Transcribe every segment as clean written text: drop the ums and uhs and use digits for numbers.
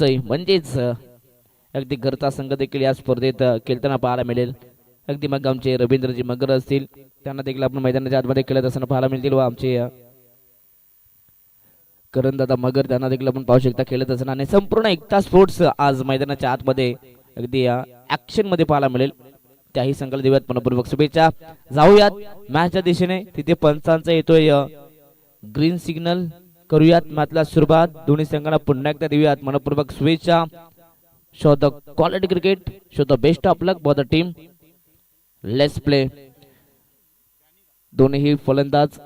घोडसई म्हणजेच अगदी घरचा संघ देखील या स्पर्धेत खेळताना पाहायला मिळेल. अगदी मग आमचे रवींद्रजी मगर असतील त्यांना देखील आपण मैदानाच्या आतमध्ये खेळत असताना पाहायला मिळतील व आमचे करणदादा मगर त्यांना देखील आपण पाहू शकता खेळत असताना. आणि संपूर्ण एकता स्पोर्ट्स आज मैदानाच्या आतमध्ये अगदी ऍक्शन मध्ये पाहायला मिळेल. त्याही संघाला देऊयात मनपूर्वक शुभेच्छा. जाऊयात मॅचच्या दिशेने. तिथे पंचांचा येतोय ग्रीन सिग्नल. करूयात मॅचला सुरुवात. दोन्ही संघांना पुन्हा एकदा देऊयात मनपूर्वक शुभेच्छा. Show the quality cricket, show the best of luck for the team. Let's play. दोन्ही फलंदाज.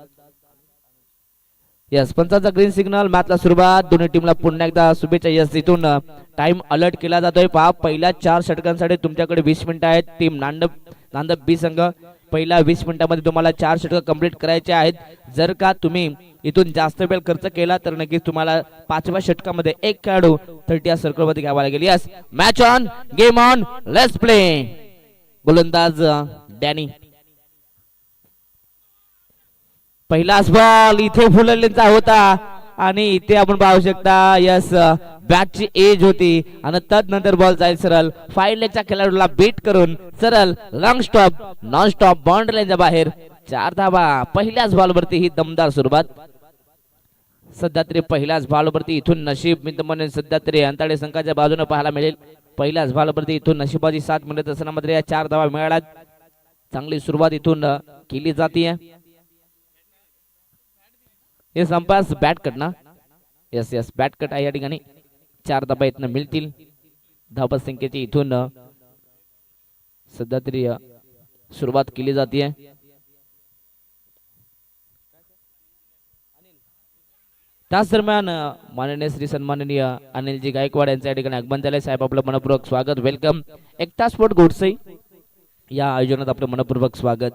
यस, पंचांचा ग्रीन सिग्नल. मॅचला सुरुवात. दोन्ही टीमला पुन्हा एकदा शुभेच्छा. यस, इथून टाइम अलर्ट केला जातोय. पहा, पहिल्या 4 षटकांसाठी तुमच्याकडे 20 मिनिटं आहेत. टीम नांदप बी संघ पहिल्या 20 मिनिटांमध्ये तुम्हाला 4 षटक कंप्लीट करायचे आहेत. जर का तुम्ही इथून जास्त वेळ खर्च केला तर नक्कीच तुम्हाला 5व्या षटकामध्ये एक खेळाडू 30 सर्कलमध्ये घ्यावा लागेल. Yes, match on, game on, let's play. गोलंदाज डॅनी. पहिलाच बॉल इथे फुललेला होता आणि इथे आपण पाहू शकता यस बॅटची एज होती आणि तदनंतर बॉल जाईल सरळ 5 लेगच्या खेळाडूला बीट करून सरळ long stop non stop boundary लाईनच्या बाहेर 4 धावा. पहिल्याच बॉलवरती ही दमदार सुरुवात. सध्या तरी पहिल्याच बॉलवरती इथून नशीब मी म्हणेन सध्या तरी अंताडे संघाच्या बाजूने पाहायला मिळेल. पहिल्याच बॉलवरती इथून नशिबाची साथ मिळत असताना मात्र या 4 धावा मिळाल्यात. चांगली सुरुवात इथून केली जाते. हे संपास बॅट कट ना. यस यस, बॅट कट आहे या ठिकाणी. 4 धावा इथनं मिळतील. धावा संख्येची इथून सध्या तरी सुरुवात केली जाते. त्याच दरम्यान माननीय श्री सन्माननीय अनिलजी गायकवाड यांच्या ठिकाणी आगमन झाले. साहेब आपलं मनपूर्वक स्वागत, वेलकम. एकता स्पोर्ट घोडसई या आयोजनात आपलं मनपूर्वक स्वागत.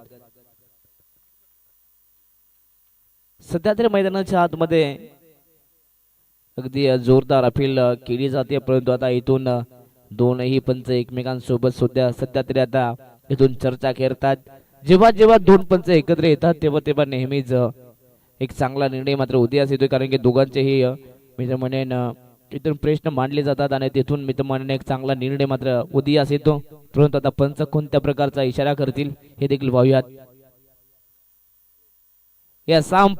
सध्या तरी मैदानाच्या आतमध्ये अगदी जोरदार अपील केली जाते, परंतु आता इथून दोनही पंच एकमेकांसोबत सध्या तरी आता इथून चर्चा करतात. जेव्हा जेव्हा 2 पंच एकत्र येतात तेव्हा नेहमीच एक चांगला निर्णय मात्र उदयास येतोय, कारण की दोघांचेही मी तर म्हणेन इथून प्रश्न मांडले जातात आणि तिथून मी तर म्हणेन एक चांगला निर्णय मात्र उदयास येतो. परंतु आता पंच कोणत्या प्रकारचा इशारा करतील हे देखील पाहूयात.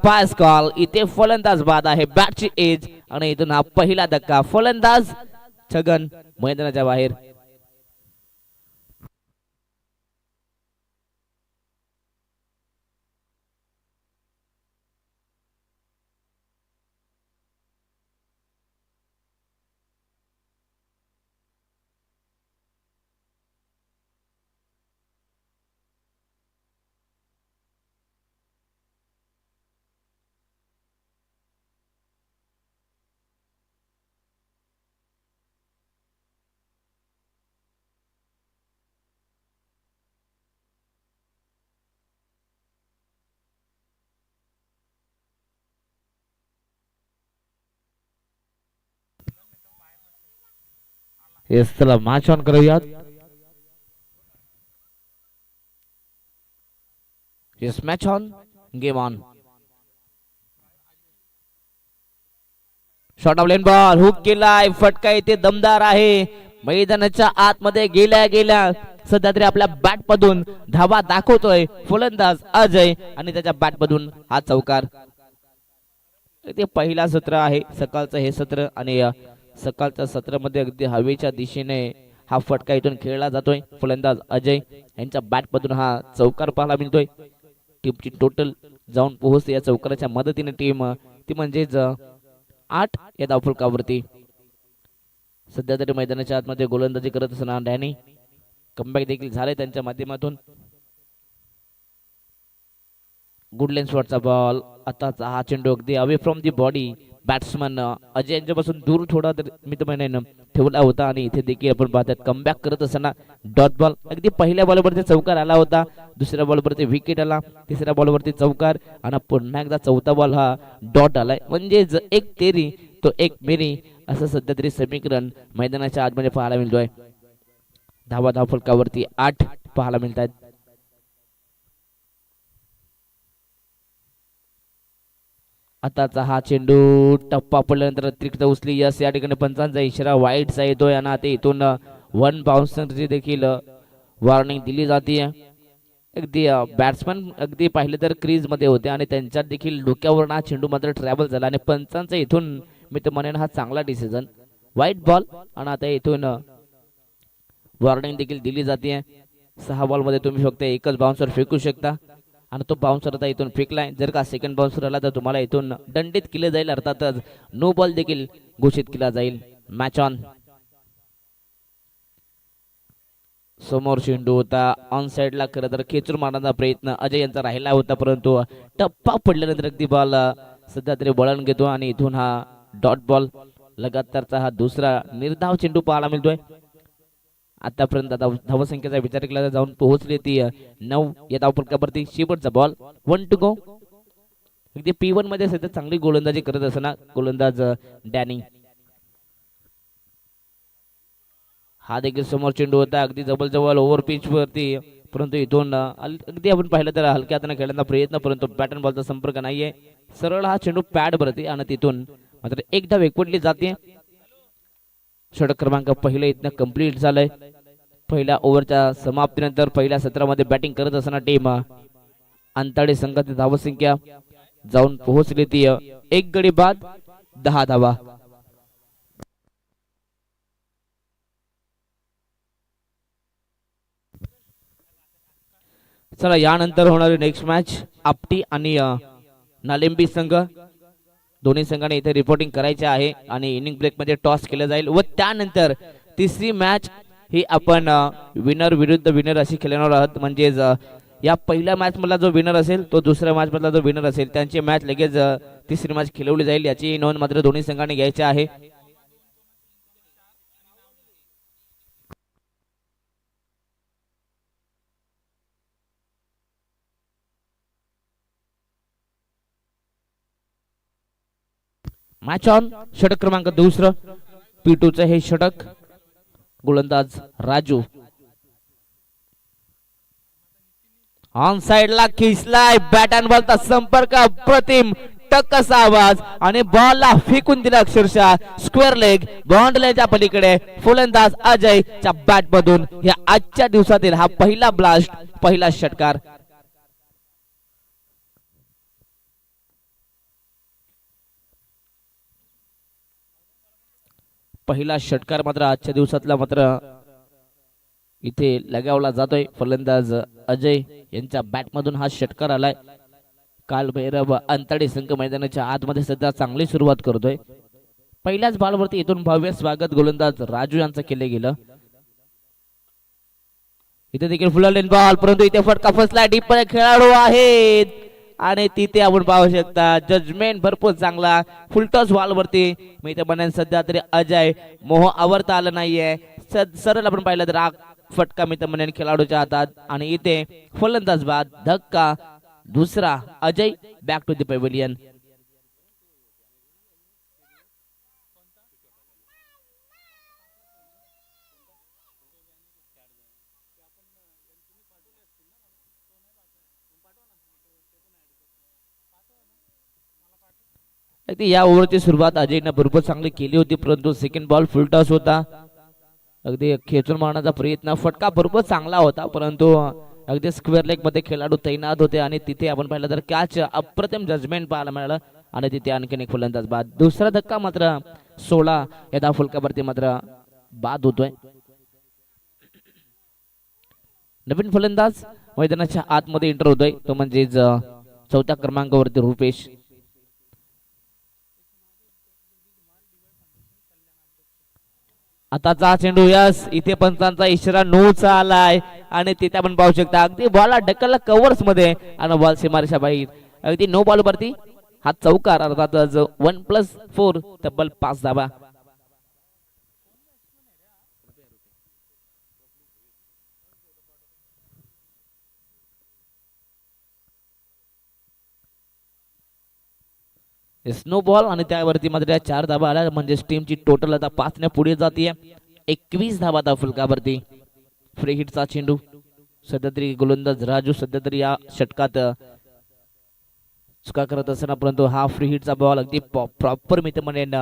Pass call. इथे फलंदाज बाद आहे, बॅटची एज आणि इथून हा पहिला धक्का. फलंदाज छगन मैदानाच्या बाहेर. येस, चला मॅच ऑन करूयात. Yes, match on, game on. Shot of length ball hook केलाय. फटका इथे दमदार आहे. मैदानाच्या आतमध्ये गेल्या सध्या तरी आपल्या बॅट मधून धावा दाखवतोय फलंदाज अजय आणि त्याच्या बॅट मधून हा चौकार. ते पहिला सत्र आहे सकाळचं हे सत्र आणि सकाळच्या सत्रामध्ये अगदी हवेच्या दिशेने हा फटका इथून खेळला जातोय. फलंदाज अजय यांच्या बॅट मधून हा चौकार पाहायला मिळतोय. टीमची टोटल जाऊन पोहोचते या चौकाराच्या मदतीने टीम ती म्हणजेच 8 या धावफलकावरती. सध्या तरी मैदानाच्या आतमध्ये गोलंदाजी करत असताना डॅनी कमबॅक देखील झाले त्यांच्या माध्यमातून. गुड लेन्स शॉटचा बॉल. आताचा हा चेंडू अगदी away from the body batsman Ajay यांच्यापासून दूर थोडा मी तर म्हणेन ठेवला होता आणि इथे देखील आपण पाहतात कमबॅक करत असताना डॉट बॉल. अगदी पहिल्या बॉलवरती चौकार आला होता, दुसऱ्या बॉलवरती विकेट आला, तिसऱ्या बॉलवरती चौकार आणि पुन्हा एकदा चौथा बॉल हा डॉट आलाय. म्हणजे एक तेरी तो एक मेरी असं सध्या तरी समीकरण मैदानाच्या आतमध्ये पाहायला मिळतोय. धावफलकावरती 8 पाहायला मिळतात. आताचा हा चेंडू टप्पा पडल्यानंतर अतिरिक्त उचली यस, या ठिकाणी पंचांचा इशारा वाईटचा येतोय आणि आता इथून वन बाउन्सरची देखील वॉर्निंग दिली जाते. अगदी बॅट्समन अगदी पाहिले तर क्रीज मध्ये होते आणि त्यांच्यात देखील डोक्यावरून हा चेंडू मात्र ट्रॅव्हल झाला आणि पंचांचा इथून मी तर म्हणेन हा चांगला डिसिजन, वाईट बॉल आणि आता इथून वॉर्निंग देखील दिली जाते. 6 बॉल मध्ये तुम्ही फक्त एकच बाउन्सर फेकू शकता आणि तो बाउन्सर आता इथून फेकलाय. जर का सेकंड बाउन्सर आला तर तुम्हाला इथून दंडित केले जाईल, अर्थातच नो बॉल देखील घोषित केला जाईल. Match on. समोर चेंडू होता ऑन साइडला, खरं तर खेचून मारण्याचा प्रयत्न अजय यांचा राहिला होता, परंतु टप्पा पडल्यानंतर अगदी बॉल सध्या तरी वळण घेतो आणि इथून हा डॉट बॉल, लगातारचा हा दुसरा निर्धाव चेंडू पाहायला मिळतोय. आतापर्यंत धावसंख्येचा विचार केला तर जाऊन पोहोचली ती 9 या धावफलकावरती. शेवटचा बॉल, 1 टू गो. अगदी P1 मध्ये सध्या चांगली गोलंदाजी करत असताना गोलंदाज डॅनी. हा देखील समोर चेंडू होता अगदी जवळ ओव्हर पिच वरती, परंतु इथून अगदी आपण पाहिलं तर हलक्या हाताने खेळण्याचा प्रयत्न, परंतु बॅट अँड बॉलचा संपर्क नाहीये. सरळ हा चेंडू पॅड वरती आणि तिथून मात्र एक धाव एकवटली जाते. षटक क्रमांक पहिलं इथनं कंप्लीट झालंय. पहिल्या ओव्हरच्या समाप्तीनंतर पहिल्या सत्रामध्ये बॅटिंग करत असताना टीम अंताडे संघाची धावसंख्या जाऊन पोहोचली ती 1 गडी बाद 10 धावा. चला यानंतर होणारी नेक्स्ट मॅच आपटी आणि नालिंबी संघ, दोन्ही संघाने इथे रिपोर्टिंग करायचे आहे आणि इनिंग ब्रेक मध्ये टॉस केलं जाईल व त्यानंतर तिसरी मॅच ही आपण विनर विरुद्ध विनर अशी खेळणार आहोत. म्हणजेच या पहिल्या मॅच मधला जो विनर असेल तो दुसऱ्या मॅच मधला जो विनर असेल त्यांची मॅच लगेच तिसरी मॅच खेळवली जाईल, याची नोंद मात्र दोन्ही संघाने घ्यायची आहे. Match on. षटक क्रमांक दुसरं P2चं हे षटक. गोलंदाज राजू ऑन साइडला खिचलाय, बॅट अँड बॉलचा संपर्क अप्रतिम, टक्कसा आवाज आणि बॉलला फेकून दिला अक्षरशः स्क्वेअर लेग बाउंड्रीच्या पलीकडे. फलंदाज अजयच्या बॅट मधून या आजच्या दिवसातील हा पहिला ब्लास्ट, पहिला षटकार. पहिला षटकार मात्र आजच्या दिवसातला मात्र इथे लगावला जातोय. फलंदाज अजय यांच्या बॅट मधून हा षटकार आलाय. काल भैरव अंतडे संघ मैदानाच्या आतमध्ये सध्या चांगली सुरुवात करतोय. पहिल्याच बॉलवरती इथून भव्य स्वागत गोलंदाज राजू यांचं केले गेलं. इथे देखील फुल लेन बॉल, परंतु इथे फटका फसला. डीप खेळाडू आहेत आणि तिथे आपण पाहू शकता जजमेंट भरपूर चांगला. फुलटॉस बॉल वरती मी इथे म्हणेन सध्या तरी अजय मोह आवरता आलं नाहीये. सरळ आपण पाहिलं तर फटका मी तर म्हणेन खेळाडूच्या हातात आणि इथे फलंदाज बाद, धक्का दुसरा. Ajay back to the pavilion. या ओव्हरची सुरुवात अजयने भरपूर चांगली केली होती, परंतु सेकंड बॉल फुलटॉस होता. अगदी खेचून मारण्याचा प्रयत्न, फटका भरपूर चांगला होता, परंतु अगदी स्क्वेअर लेग मध्ये खेळाडू तैनात होते आणि तिथे आपण पाहिलं तर कॅच अप्रतिम जजमेंट पाहायला मिळालं आणि तिथे आणखीन एक फलंदाज बाद. दुसरा धक्का मात्र 16 या धावफलकावरती मात्र बाद होतोय. नवीन फलंदाज मैदानाच्या आतमध्ये एंटर होतोय, तो म्हणजेच 4थ्या क्रमांकावरती रुपेश. आताचा चेंडू यस, इथे पंचांचा इशारा नोचा आलाय आणि तिथे आपण पाहू शकता अगदी बॉल ढकलला कव्हर्स मध्ये आणि बॉल सीमारेषा बाहेर. अगदी नो बॉल वरती हा चौकार, अर्थातच 1+4 तब्बल 5 धावा. स्नो बॉल आणि त्यावरती मात्र 4 धावा आल्या, म्हणजे टीमची टोटल आता 5 ने पुढे जाते. 21 धावा त्या फुलकावरती. फ्री हिटचा चेंडू. सध्या तरी गोलंदाज राजू सध्या तरी या षटकात चुका करत असताना, परंतु हा फ्री हिटचा बॉल अगदी प्रॉपर मी ते म्हणेन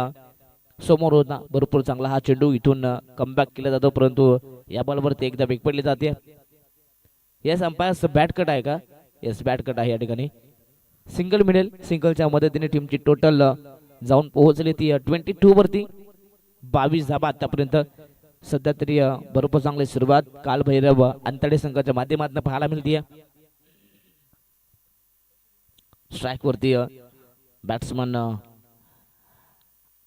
समोर होता. भरपूर चांगला हा चेंडू इथून कमबॅक केला जातो, परंतु या बॉलवरती एकदा वेग पडली जाते. येस अंपायर बॅट कट आहे का? येस बॅट कट आहे या ठिकाणी. सिंगल मिळेल. सिंगलच्या मदतीने टीमची टोटल जाऊन पोहोचली ती 22 वरती. 22 धाबा आतापर्यंत. सध्या तरी भरपूर चांगली सुरुवात कालभैरव अंतडे संघाच्या माध्यमातून पाहायला मिळते. स्ट्राईक वरती बॅट्समन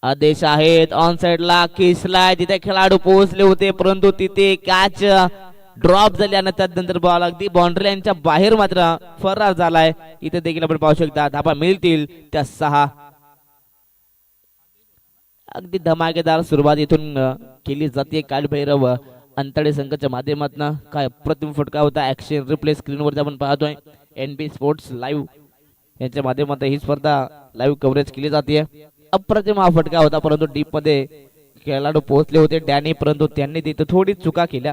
आदेश आहेत. ऑन साइडला किसलाय, तिथे खेळाडू पोहोचले होते, परंतु तिथे कॅच ड्रॉप झाली आणि त्यानंतर बॉल अगदी बाउंड्री लाईनच्या बाहेर मात्र फरार झालाय. इथे देखील आपण पाहू शकता धाबा मिळतील त्या 6. अगदी धमाकेदार सुरुवात इथून केली जाते कालभैरव अंतडे संघाच्या माध्यमातून. काय अप्रतिम फटका होता. ऍक्शन रिप्ले स्क्रीनवरती आपण पाहतोय. NB स्पोर्ट्स लाईव्ह यांच्या माध्यमातून ही स्पर्धा लाईव्ह कव्हरेज केली जाते. अप्रतिम हा फटका होता, परंतु डीप मध्ये खेळाडू पोहोचले होते डॅनी, परंतु त्यांनी तिथे थोडी चुका केल्या.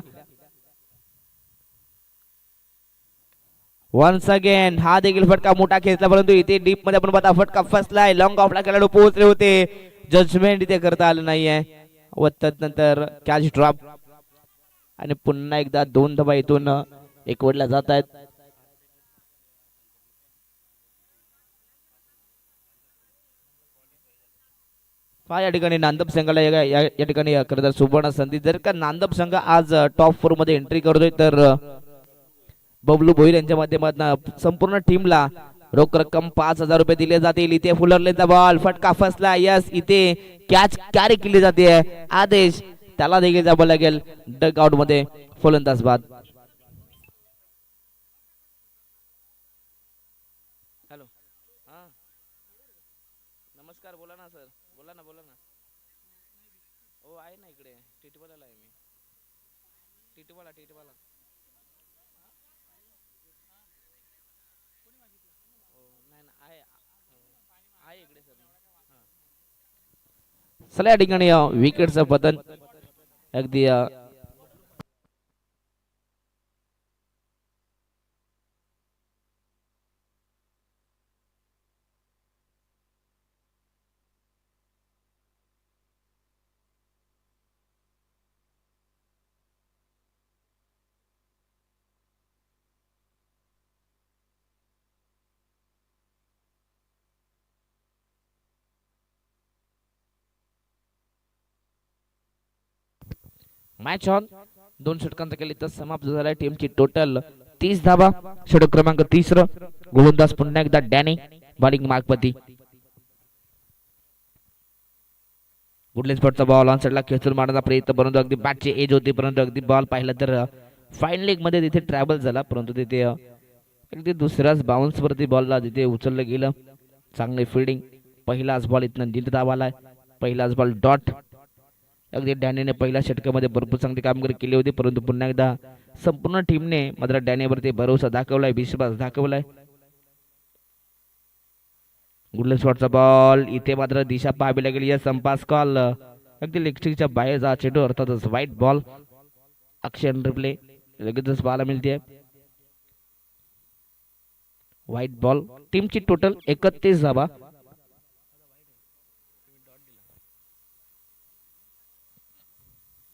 वन्स अगेन हा देखील फटका मोठा खेचला, परंतु इथे डीप मध्ये आपण पाहता फटका फसलाय. लॉंग ऑफला खेळाडू पोहोचले होते, जजमेंट इथे करता आलं नाहीये व त्यानंतर कॅच ड्रॉप आणि पुन्हा एकदा 2 धाबा इथून एकवटल्या जात आहेत. या ठिकाणी नांदप संघाला या ठिकाणी खरं तर सुवर्ण संधी. जर का नांदप संघ आज टॉप 4 मध्ये एंट्री करतोय तर बबलू भोईर यांच्या माध्यमातून संपूर्ण टीमला रोख रक्कम 5,000 रुपये दिले जातील. इथे फुलरलेचा बॉल फटका फसला. यस इथे कॅच कॅरी केली जाते. आदेश त्याला देखील जावं लागेल डग आउट मध्ये. फलंदाज बाद. हॅलो हा नमस्कार. बोला ना सर. बोला ना बोला ना. हो आहे ना इकडे टिटवाला आहे मी. टिटवाला आहे इकडे सर. चला या ठिकाणी विकेटचं पतन अगदी मॅच ऑन. 2 षटकांचा केली तर समाप्त झालाय. टीमची टोटल 30 धाबा. षटक क्रमांक 30. गोलंदाज पुन्हा एकदा डॅनी. बॉलिंग मार्कपती. गुडलेस स्पॉटचा बॉल ऑन साइडला खेचून मारण्याचा प्रयत्न, परंतु अगदी बॅटची एज होती, परंतु अगदी बॉल पाहिला तर फाईन लेग मध्ये तिथे ट्रॅव्हल झाला, परंतु तिथे अगदी दुसऱ्याच बाउन्स वरती बॉलला तिथे उचललं गेलं. चांगली फिल्डिंग. पहिलाच बॉल इथनं दीड धावा आलाय. पहिलाच बॉल डॉट. अगदी डॅनीने पहिल्या षटकामध्ये भरपूर चांगली कामगिरी केली होती, परंतु पुन्हा एकदा संपूर्ण टीमने मात्र डॅनीवरती भरोसा दाखवलाय, विश्वास दाखवलाय. गुडलेस शॉटचा बॉल इथे मात्र दिशा पाहावी लागेल. या संपास कॉल अगदी लेगस्टिकच्या बाहेर जा चेंडू, अर्थातच व्हाईट बॉल. ॲक्शन रिप्ले लगेचच पाहायला मिळते. White ball. टीमची टोटल 31 धावा.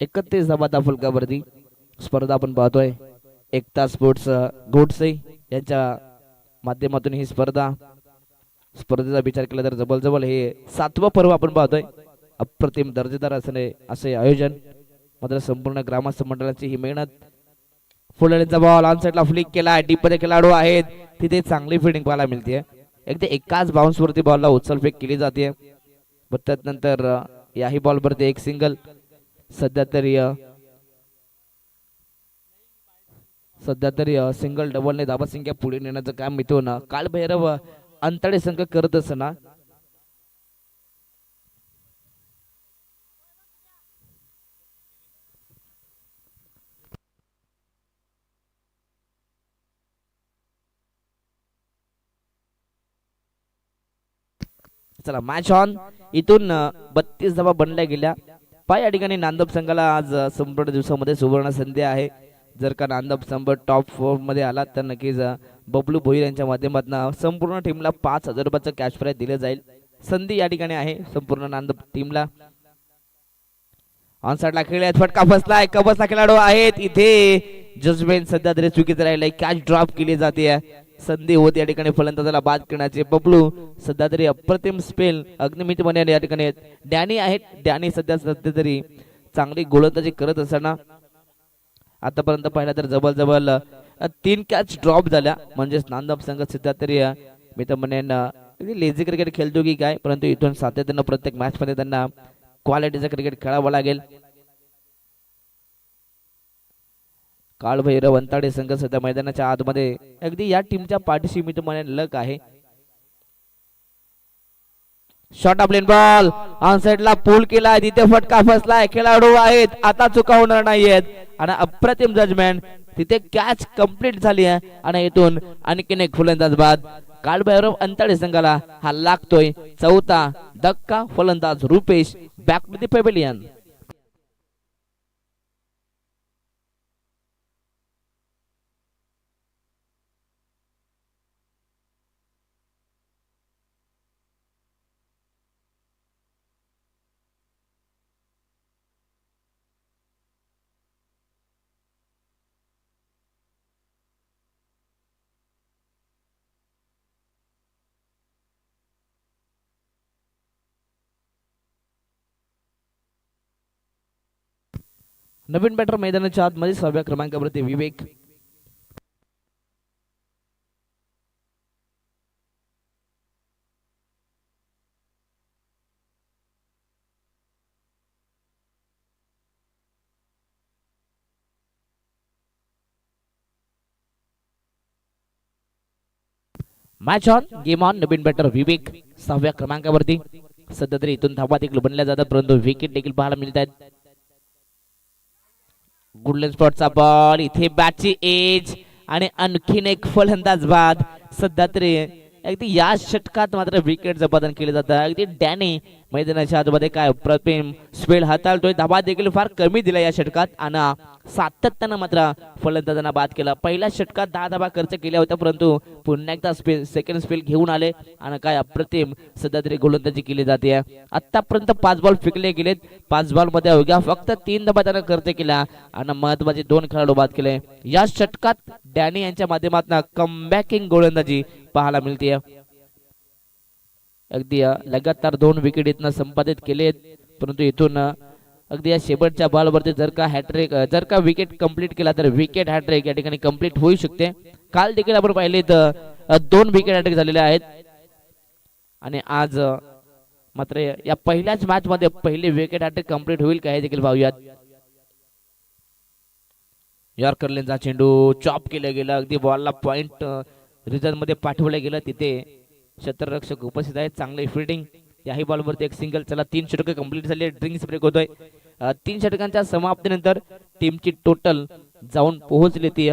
31 धावा फलकावरती स्पर्धा आपण पाहतोय. एकता स्पोर्ट्स गोडसे यांच्या माध्यमातून ही स्पर्धेचा विचार केला तर जबरजबल हे 7वं पर्व आपण पाहतोय. अप्रतिम दर्जेदार असे आयोजन. मात्र संपूर्ण ग्रामस्थ मंडळाची ही मेहनत. फुललेचा बॉल ऑन साइडला फ्लिक केला. डीप मध्ये खेळाडू आहेत, तिथे चांगली फिल्डिंग पाहायला मिळते. एकदा एकाच बाउन्स वरती बॉलला उचलफेक केली जाते. त्यानंतर याही बॉल वरती एक सिंगल. सध्या तरी सिंगल डबलने धाबा संख्या पुढे नेण्याचं काम इथून कालभैरव अंतडे संघ करत असताना चला मॅच ऑन. इथून 32 धावा बनल्या गेल्या. या ठिकाणी नांदप संघाला आज संपूर्ण दिवसामध्ये सुवर्ण संधी आहे. जर का नांदप संघ टॉप 4 मध्ये आला तर नक्कीच बबलू भोईर यांच्या माध्यमातून संपूर्ण टीमला 5,000 रुपयाचं कॅश प्राइज दिलं जाईल. संधी या ठिकाणी आहे संपूर्ण नांदप टीमला. ऑन साइडला खेळ आहेत, फटका बसलाय, कबसला खेळाडू आहेत इथे. जजमेंट सध्या तरी चुकीचं राहिलंय, कॅच ड्रॉप केली जाते. संधी होती या ठिकाणी फलंदाजाला बाद करण्याचे. बबलू सध्या तरी अप्रतिम स्पेल अग्निमितपणे या ठिकाणी डॅनी आहेत. डॅनी सध्या तरी चांगली गोलंदाजी करत असताना आतापर्यंत पाहिला तर जवळ 3 कॅच ड्रॉप झाल्या. म्हणजेच नांदप संघ सध्या तरी मी तर म्हणेन लेझी क्रिकेट खेळतो की काय, परंतु इथून सातत्यानं प्रत्येक मॅच मध्ये त्यांना क्वालिटीचं क्रिकेट खेळावं लागेल. काळभैरव वंताडे संघ सध्या मैदानाच्या आतमध्ये अगदी या टीमच्या पाठीशी मी तुम्हाला लक आहे. Shot of length ball on साइडला पूल केला, तिथे फटका फसलाय, खेळाडू आहेत, आता चुका होणार नाहीयेत आणि अप्रतिम जजमेंट, तिथे कॅच कंप्लीट झाली आहे आणि इथून आणखीन एक फलंदाज बाद. काळभैरव अंताडे संघाला हा लागतोय 4था धक्का. फलंदाज Rupesh back to the pavilion. नवीन बॅटर मैदानाच्या आतमध्ये 6व्या क्रमांकावरती Vivek. Match on, game on. नवीन बॅटर विवेक 6व्या क्रमांकावरती. सध्या तरी इथून धावा देखील बनल्या जातात, परंतु विकेट देखील पाहायला मिळत आहेत. गुडलँड स्पॉटचा बॉल, इथे बॅटची एज आणि आणखीन एक फलंदाज बाद. सध्या तरी अगदी या षटकात मात्र विकेट जपादन केले जातं. अगदी डॅनी मैदानाच्या आतमध्ये काय प्रतिम स्पेल हाताळतोय. धाबा देखील फार कमी दिला या षटकात आणि सातत्यानं मात्र फलंदाजांना बाद केला. पहिल्या षटकात 10 धाबा खर्च केल्या होत्या, परंतु पुन्हा एकदा सेकंड स्पेल घेऊन आले आणि काय अप्रतिम सध्या तरी गोलंदाजी केली जाते. आतापर्यंत 5 बॉल फेकले गेलेत. 5 बॉल मध्ये अवघ्या फक्त 3 धाबा त्यानं खर्च केला आणि महत्वाचे 2 खेळाडू बाद केले. या षटकात डॅनी यांच्या माध्यमातून कमबॅकिंग गोलंदाजी पाहायला मिळते. अगदी लगातार 2 विकेट इथनं संपादित केलेत, परंतु इथून अगदी या शेवटच्या बॉलवरती जर का विकेट कंप्लीट केला तर विकेट हॅट्रिक या ठिकाणी कंप्लीट होऊ शकते. काल देखील आपण पाहिले तर 2 विकेट हॅट्रिक झालेले आहेत आणि आज मात्र या पहिल्याच मॅच मध्ये पहिले विकेट हॅट्रिक कंप्लीट होईल का हे देखील पाहूयात. यॉर्कर लेनचा चेंडू चॉप केला गेला, अगदी बॉलला पॉइंट रिझल्ट मध्ये पाठवलं गेलं. तिथे क्षेत्ररक्षक उपस्थित आहेत. चांगले फिल्डिंग. याही बॉलवरती एक सिंगल. चला 3 षटके कंप्लीट झाले. ड्रिंक्स ब्रेक होतोय. 3 षटकांच्या समाप्तीनंतर टीमची टोटल जाऊन पोहोचली ती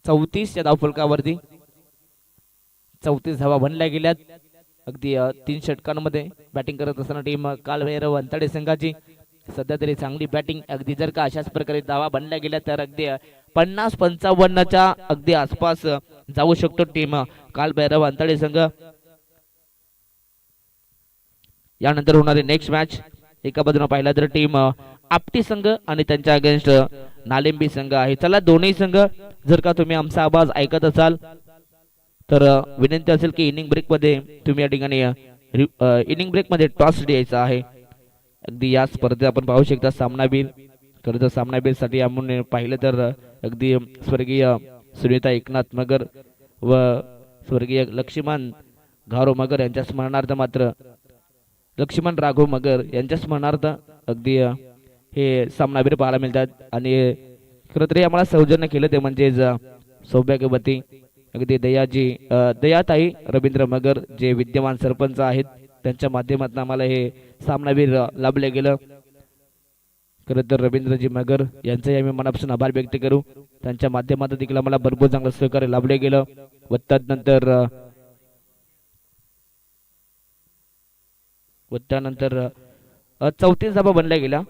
34 या धावफलकावरती. 34 धावा बनल्या गेल्यात. अगदी 3 षटकांमध्ये बॅटिंग करत असताना टीम काळभैरव अंताडे संघाची सध्या तरी चांगली बॅटिंग. अगदी जर का अशाच प्रकारे धावा बनल्या गेल्या तर अगदी 50-55च्या अगदी आसपास जाऊ शकतो टीम काळभैरव अंताडे संघ. यानंतर होणारी नेक्स्ट मॅच एका बाजूने पाहिला तर टीम आपटी संघ आणि त्यांच्या अगेन्स्ट नालिंबी संघ आहे. चला दोन्ही संघ जर का तुम्ही आमचा आवाज ऐकत असाल तर विनंती असेल की इनिंग ब्रेक मध्ये तुम्ही या ठिकाणी इनिंग ब्रेक मध्ये टॉस द्यायचा आहे. अगदी या स्पर्धेत आपण पाहू शकता सामनावीर. खरं तर सामनावीर साठी आपण पाहिलं तर अगदी स्वर्गीय सुनीता एकनाथ मगर व स्वर्गीय लक्ष्मण घारो मगर यांच्या स्मरणार्थ मात्र लक्ष्मण राघव मगर यांच्या स्मरणार्थ अगदी हे सामनावीर पाहायला मिळतात. आणि खरं तर आम्हाला सौजन्य केलं ते म्हणजेच सौभाग्यवती अगदी दयाताई रवींद्र मगर जे विद्यमान सरपंच आहेत त्यांच्या माध्यमातून आम्हाला हे सामनावीर लाभले गेलं. खरं तर रवींद्रजी मगर यांचंही आम्ही मनापासून आभार व्यक्त करू. त्यांच्या माध्यमातून देखील आम्हाला भरपूर चांगलं सहकार्य लाभले गेलं. व त्यानंतर 34 धाबा बनल्या गेल्या.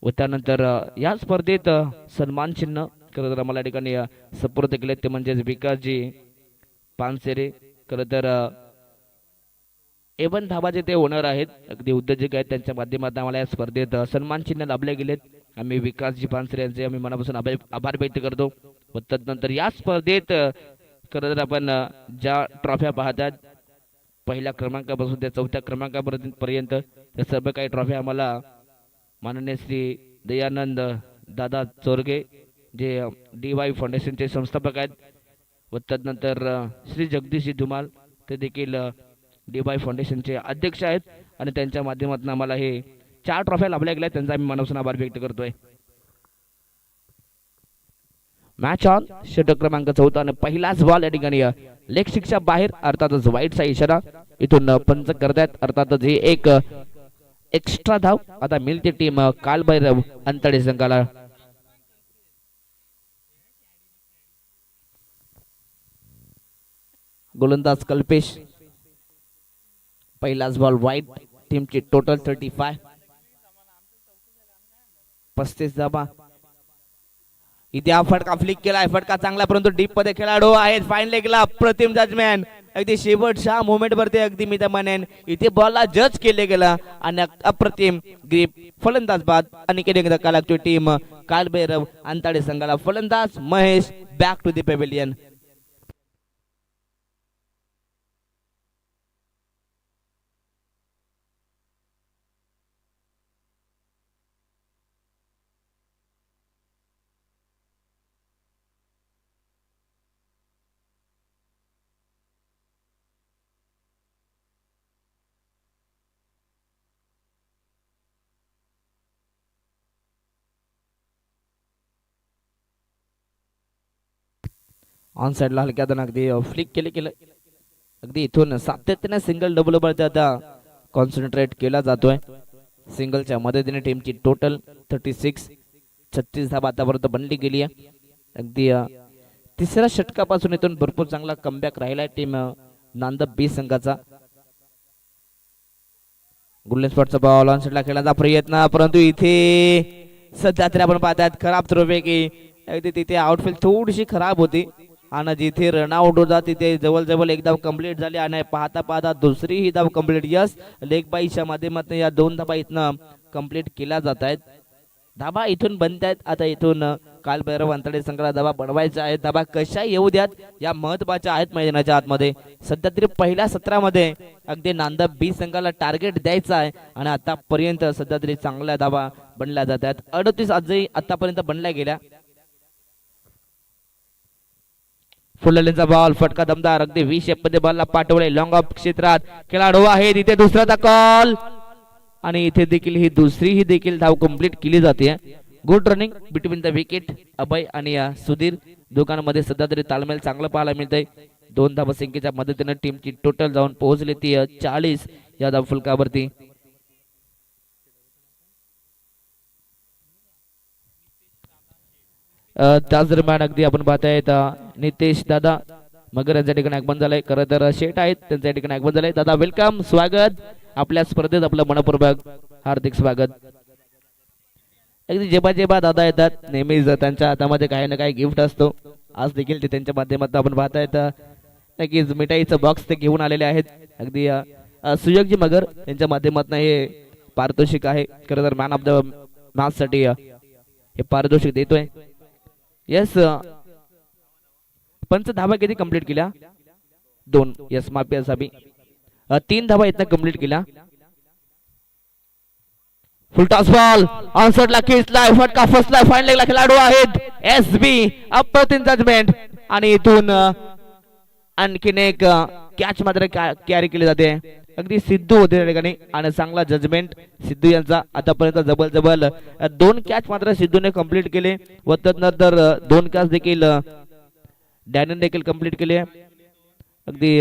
व त्यानंतर या स्पर्धेत सन्मान चिन्ह खरं तर आम्हाला या ठिकाणी सपोर्ट केले ते म्हणजेच विकासजी पानसेरे. खरं तर एवन धाबाचे ते ओनर आहेत, अगदी उद्योजक आहेत. त्यांच्या माध्यमातून आम्हाला या स्पर्धेत सन्मान चिन्ह लाभले गेलेत. आम्ही विकासजी पानसरे यांचे आम्ही मनापासून आभार व्यक्त करतो. व तदनंतर या स्पर्धेत खरं तर आपण ज्या ट्रॉफ्या पाहतात पहिल्या क्रमांकापासून ते चौथ्या क्रमांकापर्यंत त्या सर्व काही ट्रॉफ्या आम्हाला माननीय श्री दयानंद दादा चोरगे जे DY फाउंडेशनचे संस्थापक आहेत. व तदनंतर श्री जगदीशजी धुमाल ते देखील DY फाउंडेशनचे अध्यक्ष आहेत आणि त्यांच्या माध्यमातून आम्हाला हे 4 ट्रॉफ्या लाभल्या गेल्या. त्यांचा आम्ही मनापासून आभार व्यक्त करतोय. मॅच ऑन षटक क्रमांक 14 आणि पहिलाच बॉल या ठिकाणी लेग स्टिकच्या बाहेर अर्थातच वाईटचा इशारा इथून पंच करतायत. अर्थातच ही एक एक्स्ट्रा धाव आता मिळते टीम कालभैरव अंतडे संघाला. गोलंदाज कल्पेश. पहिलाच बॉल वाईट. टीमची टोटल 35 35 धावा. इथे हा फटका फ्लिक केलाय. फटका चांगला परंतु डीप मध्ये खेळाडू आहेत. फाईन लेगला अप्रतिम जजमेंट. अगदी शेवटच्या मोमेंट वरती अगदी मी तर म्हणेन इथे बॉलला जज केले गेला आणि अप्रतिम ग्रीप फलंदाज बाद आणि केले धक्का लागतो टीम कालभैरव अंताडे संघाला. फलंदाज Mahesh back to the pavilion. On साइडला हलक्यात अगदी फ्लिक केले अगदी इथून सातत्याने सिंगल डबल वरती आता कॉन्सन्ट्रेट केला जातोय. सिंगलच्या मदतीने टीमची टोटल 36 धावा आतापर्यंत बनली गेली आहे. अगदी तिसऱ्या षटकापासून इथून भरपूर चांगला कमबॅक राहिलाय टीम नांदब बी संघाचा. गोल्डन स्पॉटचा बॉल ऑन साइडला खेळण्याचा प्रयत्न परंतु इथे सध्या तरी आपण पाहतात खराब थ्रोपैकी अगदी तिथे आउटफील्ड थोडीशी खराब होती आणि जिथे रनआउट होता तिथे जवळ एक धाव कंप्लीट झाली आणि पाहता पाहता दुसरी ही धाव कंप्लीट. यस लेग बाईच्या माध्यमातून या 2 धावा इथनं कंप्लीट केल्या जात आहेत. धाबा इथून बनत आहेत. आता इथून कालभैरव अंतडे संघाला धाबा बनवायचा आहे. धाबा कशा येऊ द्यात या महत्वाच्या आहेत मैदानाच्या आतमध्ये. सध्या तरी पहिल्या सत्रामध्ये अगदी नांदब बी संघाला टार्गेट द्यायचं आहे आणि आतापर्यंत सध्या तरी चांगल्या धाबा बनल्या जात आहेत. 38 आजही आतापर्यंत बनल्या गेल्या. फुललेचा बॉल फटका दमदार अगदी 20 मध्ये बॉलला पाठवले लॉंग ऑफ क्षेत्रात खेळाडू आहे. तिथे दुसरा कॉल आणि इथे देखील ही दुसरी देखील धाव कंप्लीट केली जाते. Good running between the wicket. Abhay आणि सुधीर दोघांमध्ये सध्या तरी ताळमेळ चांगलं पाहायला मिळतंय. 2 धावा संख्येच्या मदतीने टीमची टोटल जाऊन पोहोचली ती 40 या धाव फलकावरती. त्याच दरम्यान अगदी आपण पाहतायत नितेश दादा मगर यांच्या ठिकाणी आगमन झालंय. खरं तर शेट आहेत त्यांच्या ठिकाणी आगमन झालंय. दादा वेलकम, स्वागत आपल्या स्पर्धेत, आपलं मनपूर्वक हार्दिक स्वागत. अगदी जेव्हा दादा येतात नेहमीच त्यांच्या हातामध्ये काही ना काही गिफ्ट असतो. आज देखील ते त्यांच्या माध्यमातून आपण पाहतायत नक्कीच मिठाईचं बॉक्स ते घेऊन आलेले आहेत. अगदी सुयोगजी मगर यांच्या माध्यमातून हे पारितोषिक आहे. खरं तर मॅन ऑफ द मॅच साठी हे पारितोषिक देतोय. यस पंच धावा किती कंप्लीट केल्या? 2. यस माफी असावी 3 धावा इथं कंप्लीट केल्या. फुल टॉस बॉल ऑनसाइडला खेचलाय. फटका फसलाय. फाईन लेगला खेळाडू आहेत SB. अप्रतिम जजमेंट आणि इथून आणखीन एक कॅच मात्र कॅरी केली जाते. अगदी सिद्धू होते त्या ठिकाणी आणि चांगला जजमेंट सिद्धू यांचा. आतापर्यंत जबल 2 कॅच मात्र सिद्धूने कंप्लीट केले व त्यानंतर 2 कॅच देखील डॅनने देखील कंप्लीट केले. अगदी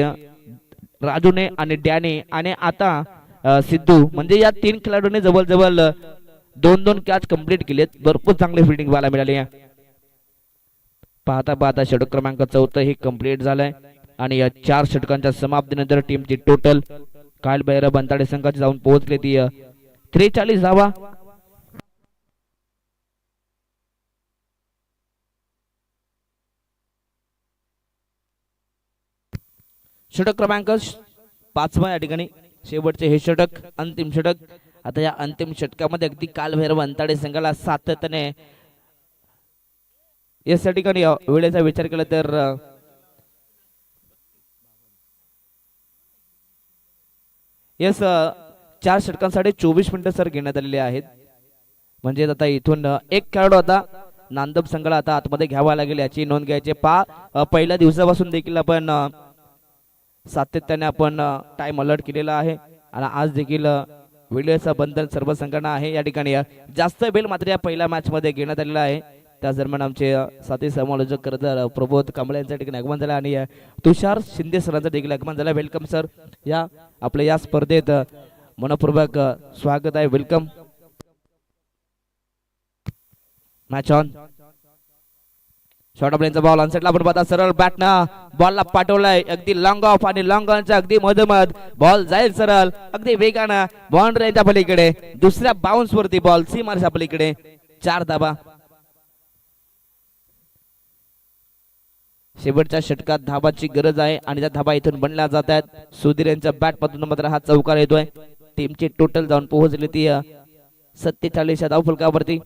राजूने आणि डॅने आणि आता सिद्धू म्हणजे या 3 खेळाडूंनी जवळ 2 कॅच कंप्लीट केलेत. भरपूर चांगली फिल्डिंग पाहायला मिळाली आहे. पाहता षटक क्रमांक 4 ही कंप्लीट झालाय आणि या 4 षटकांच्या समाप्तीनंतर टीमची टोटल कालभैरव अंताडे संघाची जाऊन पोहोचली ती 43 धावा. षटक क्रमांक 5 या ठिकाणी शेवटचे हे षटक अंतिम षटक. आता या अंतिम षटकामध्ये अगदी कालभैरव अंताडे संघाला सातत्याने या ठिकाणी वेळेचा विचार केला तर यस 4 षटकांसाठी 24 मिनिटं सर घेण्यात आलेले आहेत. म्हणजे आता इथून एक खेळाडू आता नांदब संघाला आता आतमध्ये घ्यावा लागेल याची नोंद घ्यायची. पहिल्या दिवसापासून देखील आपण सातत्याने आपण टाइम अलर्ट केलेला आहे आणि आज देखील वेळेचं बंधन सर्व संघांना आहे. या ठिकाणी जास्त वेळ मात्र या पहिल्या मॅच मध्ये घेण्यात आलेला आहे. त्याच दरम्यान आमचे साथी समालोचक करत प्रबोध कांबळे यांच्या ठिकाणी आगमन झालं आणि तुषार शिंदे सरांचं देखील आगमन झालं. वेलकम सर, या आपल्या या स्पर्धेत मनपूर्वक स्वागत आहे. Welcome. Match on. Short of ball ऑनसेटला आपण पाहता सरळ बॅटनं बॉलला पाठवलाय अगदी लॉंग ऑफ आणि लॉंग ऑनच्या अगदी मधोमध बॉल जाईल सरळ अगदी वेगानं बाउंड्रीच्या पलीकडे. दुसऱ्या बाउन्स वरती बॉल सीमारच्या पलीकडे. 4 धाबा. शेवटच्या षटकात धाबाची गरज आहे आणि त्या धाबा इथून बनल्या जात आहेत. सुधीर यांच्या बॅट मधून मात्र हा चौकार येतोय. टीमची टोटल जाऊन पोहोचली ती 47 धाव फलकावरती.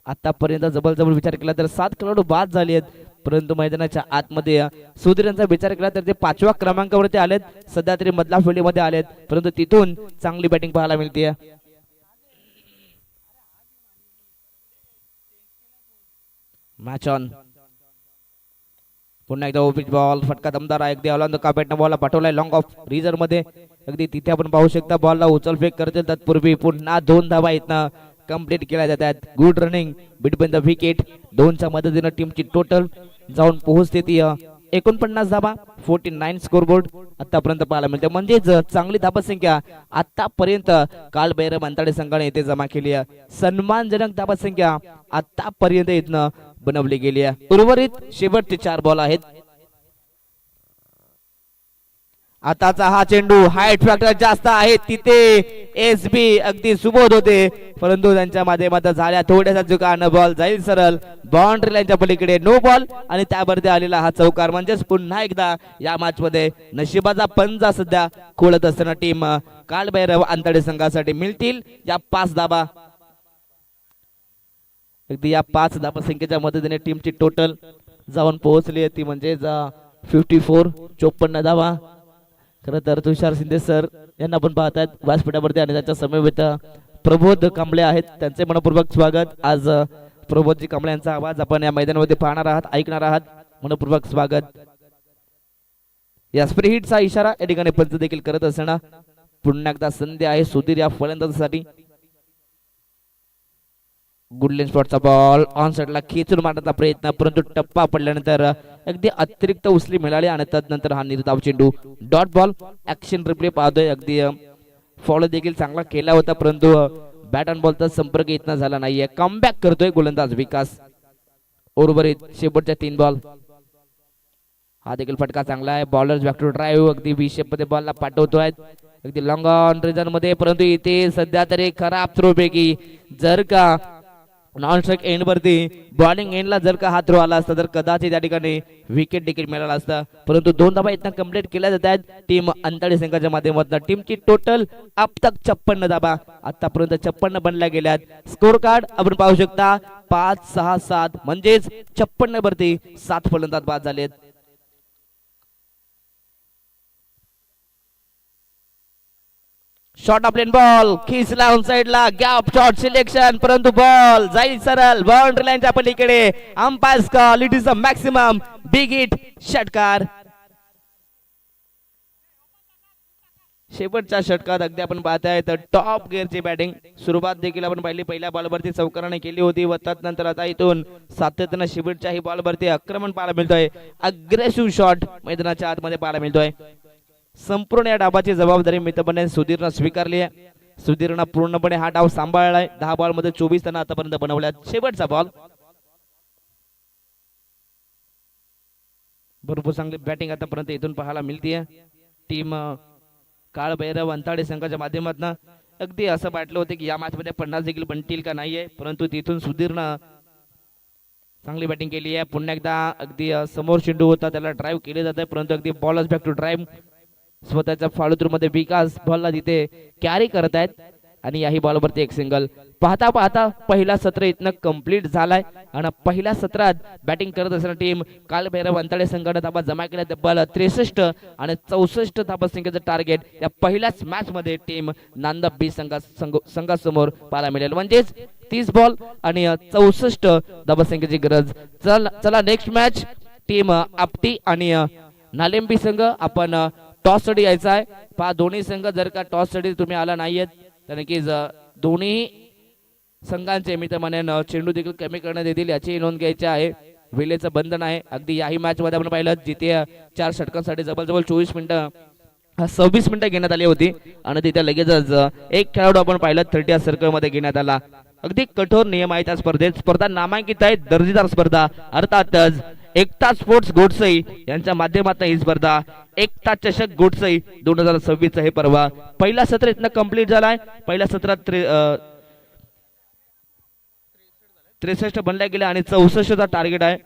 आतापर्यंत जबरदस्त विचार केला तर 7 खेळाडू बाद झाले आहेत, परंतु मैदानाच्या आतमध्ये सुधीर यांचा विचार केला तर ते 5व्या क्रमांकावरती आलेत. सध्या तरी मधल्या फील्डमध्ये आलेत, परंतु तिथून चांगली बॅटिंग पाहायला मिळते. Match on. पुन्हा एकदा ओपीच बॉल फटका दमदार आहे. अगदी अलाउंड काबेटनं बॉलला पाठवलाय लॉंग ऑफ रिझर मध्ये. अगदी तिथे आपण पाहू शकता बॉलला उचल फेक करतील. तत्पूर्वी पुन्हा 2 धावा इथनं कंप्लीट केल्या जातात. Good running between the wicket. 2च्या मदतीनं टीमची टोटल जाऊन पोहोचते ती 49 धावा. 49 स्कोरबोर्ड आतापर्यंत पाहायला मिळते. म्हणजेच चांगली धाबसंख्या आतापर्यंत कालभैरव अंताडे संघाने इथे जमा केली आहे. सन्मानजनक धाबसंख्या आतापर्यंत इथनं बनवली गेली आहे. उर्वरित शेवटचे 4 बॉल आहेत. आताचा हा चेंडू हाईट फॅक्टर जास्त आहे तिथे एसबी अगदी सुबोध होते, परंतु त्यांच्या माध्यमातून झाल्या थोड्याशा चुकानं बॉल जाईल सरळ बाउंड्री लाईनच्या पलीकडे. नो बॉल आणि त्यावरती आलेला हा चौकार. म्हणजेच पुन्हा एकदा या मॅच मध्ये नशिबाचा पंजा सध्या खोळत असताना टीम कालभैरव अंताडे संघासाठी मिळतील या 5 धाबा. अगदी या 5 धाबा संख्येच्या मदतीने टीमची टोटल जाऊन पोहोचली आहे ती म्हणजे 54 धाबा. खरं तर तुषार शिंदे सर यांना आपण पाहतात व्यासपीठावरती आणि त्यांच्या समवेत प्रबोध कांबळे आहेत. त्यांचे मनपूर्वक स्वागत. आज प्रबोधजी कांबळे यांचा आवाज आपण या मैदानामध्ये पाहणार आहात, ऐकणार आहात. मनपूर्वक स्वागत. या स्प्रे हिटचा इशारा या ठिकाणी पंच देखील करत असताना पुन्हा एकदा संधी आहे सुधीर या फलंदाजासाठी. गुडलेन स्पॉटचा बॉल ऑन साइडला खेचून मारण्याचा प्रयत्न, परंतु टप्पा पडल्यानंतर अगदी अतिरिक्त उचली मिळाली आणि त्यानंतर हा निर्धाव चेंडू डॉट बॉल. ऍक्शन रिप्ले पाहतोय. अगदी फॉलो देखील चांगला केला होता, परंतु बॅट अँड बॉलचा संपर्क इतना झाला नाहीये. कमबॅक करतोय गोलंदाज विकास. उर्वरित शेवटच्या 3 बॉल. हा देखील फटका चांगला आहे. बॉलर्स बॅक टू ड्राईव्ह अगदी बी शेप मध्ये बॉलला पाठवतोय अगदी लॉंग ऑन रिझन मध्ये, परंतु इथे सध्या तरी खराब थ्रो पैकी जर का नॉन स्ट्राइक एंड वरती बॉलिंग एंडला जर का हा थ्रो आला असता तर कदाचित त्या ठिकाणी विकेट देखील मिळाला असता, परंतु 2 धाबा इथं कंप्लीट केल्या जात आहेत टीम अंताडे संघाच्या माध्यमातून. टीमची टोटल अब तक 56 धाबा आतापर्यंत 56 बनल्या गेल्यात. स्कोर कार्ड आपण पाहू शकता 5-6-7 म्हणजेच 56 वरती 7 फलंदाज बाद झालेत. शॉर्ट ऑफ लेन बॉल खिसला ऑन साइडला गॅप शॉट सिलेक्शन, परंतु बॉल जाईल सरळ बाउंड्री लाईनच्या पलीकडे. Umpires call it is a maximum big hit षटकार. शेवटच्या षटकात अगदी आपण पाहताय तर टॉप गिअरची बॅटिंग सुरुवात देखील आपण पाहिली. पहिल्या बॉलवरती चौकाराने केली होती व त्यानंतर आता इथून सातत्याने शेवटच्याही बॉलवरती आक्रमण पाहायला मिळतोय. अग्रेसिव्ह शॉट मैदानाच्या आतमध्ये पाहायला मिळतोय. संपूर्ण या डावाची जबाबदारी मित्रपणे सुधीरनं स्वीकारली आहे. सुधीरनं पूर्णपणे हा डाव सांभाळलाय. 10 बॉल मध्ये 24 त्यांना आतापर्यंत बनवल्यात. शेवटचा बॉल. भरपूर चांगली बॅटिंग आतापर्यंत इथून पाहायला मिळतीये. टीम कालभैरव अंताडे संघाच्या माध्यमातून अगदी असं वाटलं होतं की या मॅच मध्ये 50 देखील बनतील का नाहीये, परंतु तिथून सुधीरनं चांगली बॅटिंग केली आहे पुन्हा एकदा अगदी समोर चेंडू होता त्याला ड्राईव्ह केले जात आहे परंतु अगदी बॉलच बॅक टू ड्राईव्ह स्वतःच्या फाळुतूर मध्ये विकास बॉलला तिथे कॅरी करत आहेत आणि याही बॉलवरती एक सिंगल पाहता पाहता पहिला सत्र इथनं कंप्लीट झालाय आणि पहिल्या सत्रात बॅटिंग करत असणारी टीम कालभैरव अंतळे संघाने धाबा जमा केल्या तब्बल 63 आणि 64 धाबा संख्येचं टार्गेट या पहिल्याच मॅच मध्ये टीम नांदा बी संघासमोर पाहायला मिळेल म्हणजेच 30 बॉल आणि 64 धाबा संख्येची गरज चला नेक्स्ट मॅच टीम आपटी आणि नालेंबी संघ आपण टॉस साठी यायचा आहे पहा दोन्ही संघ जर का टॉस साठी तुम्ही आला नाहीयेत तर नक्कीच दोन्ही संघांचे मी तर म्हणेन चेंडू देखील कमी करण्यात येतील याची नोंद घ्यायची आहे वेळेचं बंधन आहे अगदी याही मॅच मध्ये आपण पाहिलं जिथे 4 षटकांसाठी जवळजवळ 24 मिनिटं 26 मिनिटं घेण्यात आली होती आणि तिथे लगेचच एक खेळाडू आपण पाहिलं 30 सर्कल मध्ये घेण्यात आला अगदी कठोर नियम आहेत त्या स्पर्धेत स्पर्धा नामांकित आहे दर्जेदार स्पर्धा अर्थातच एकता स्पोर्ट्स गोडसई यांच्या माध्यमातून ही स्पर्धा एकता चषक गोडसई 2026 हे पर्व पहिला सत्र इथनं कंप्लीट झालाय पहिल्या सत्रात 63 बनल्या गेल्या आणि 64 चा टार्गेट आहे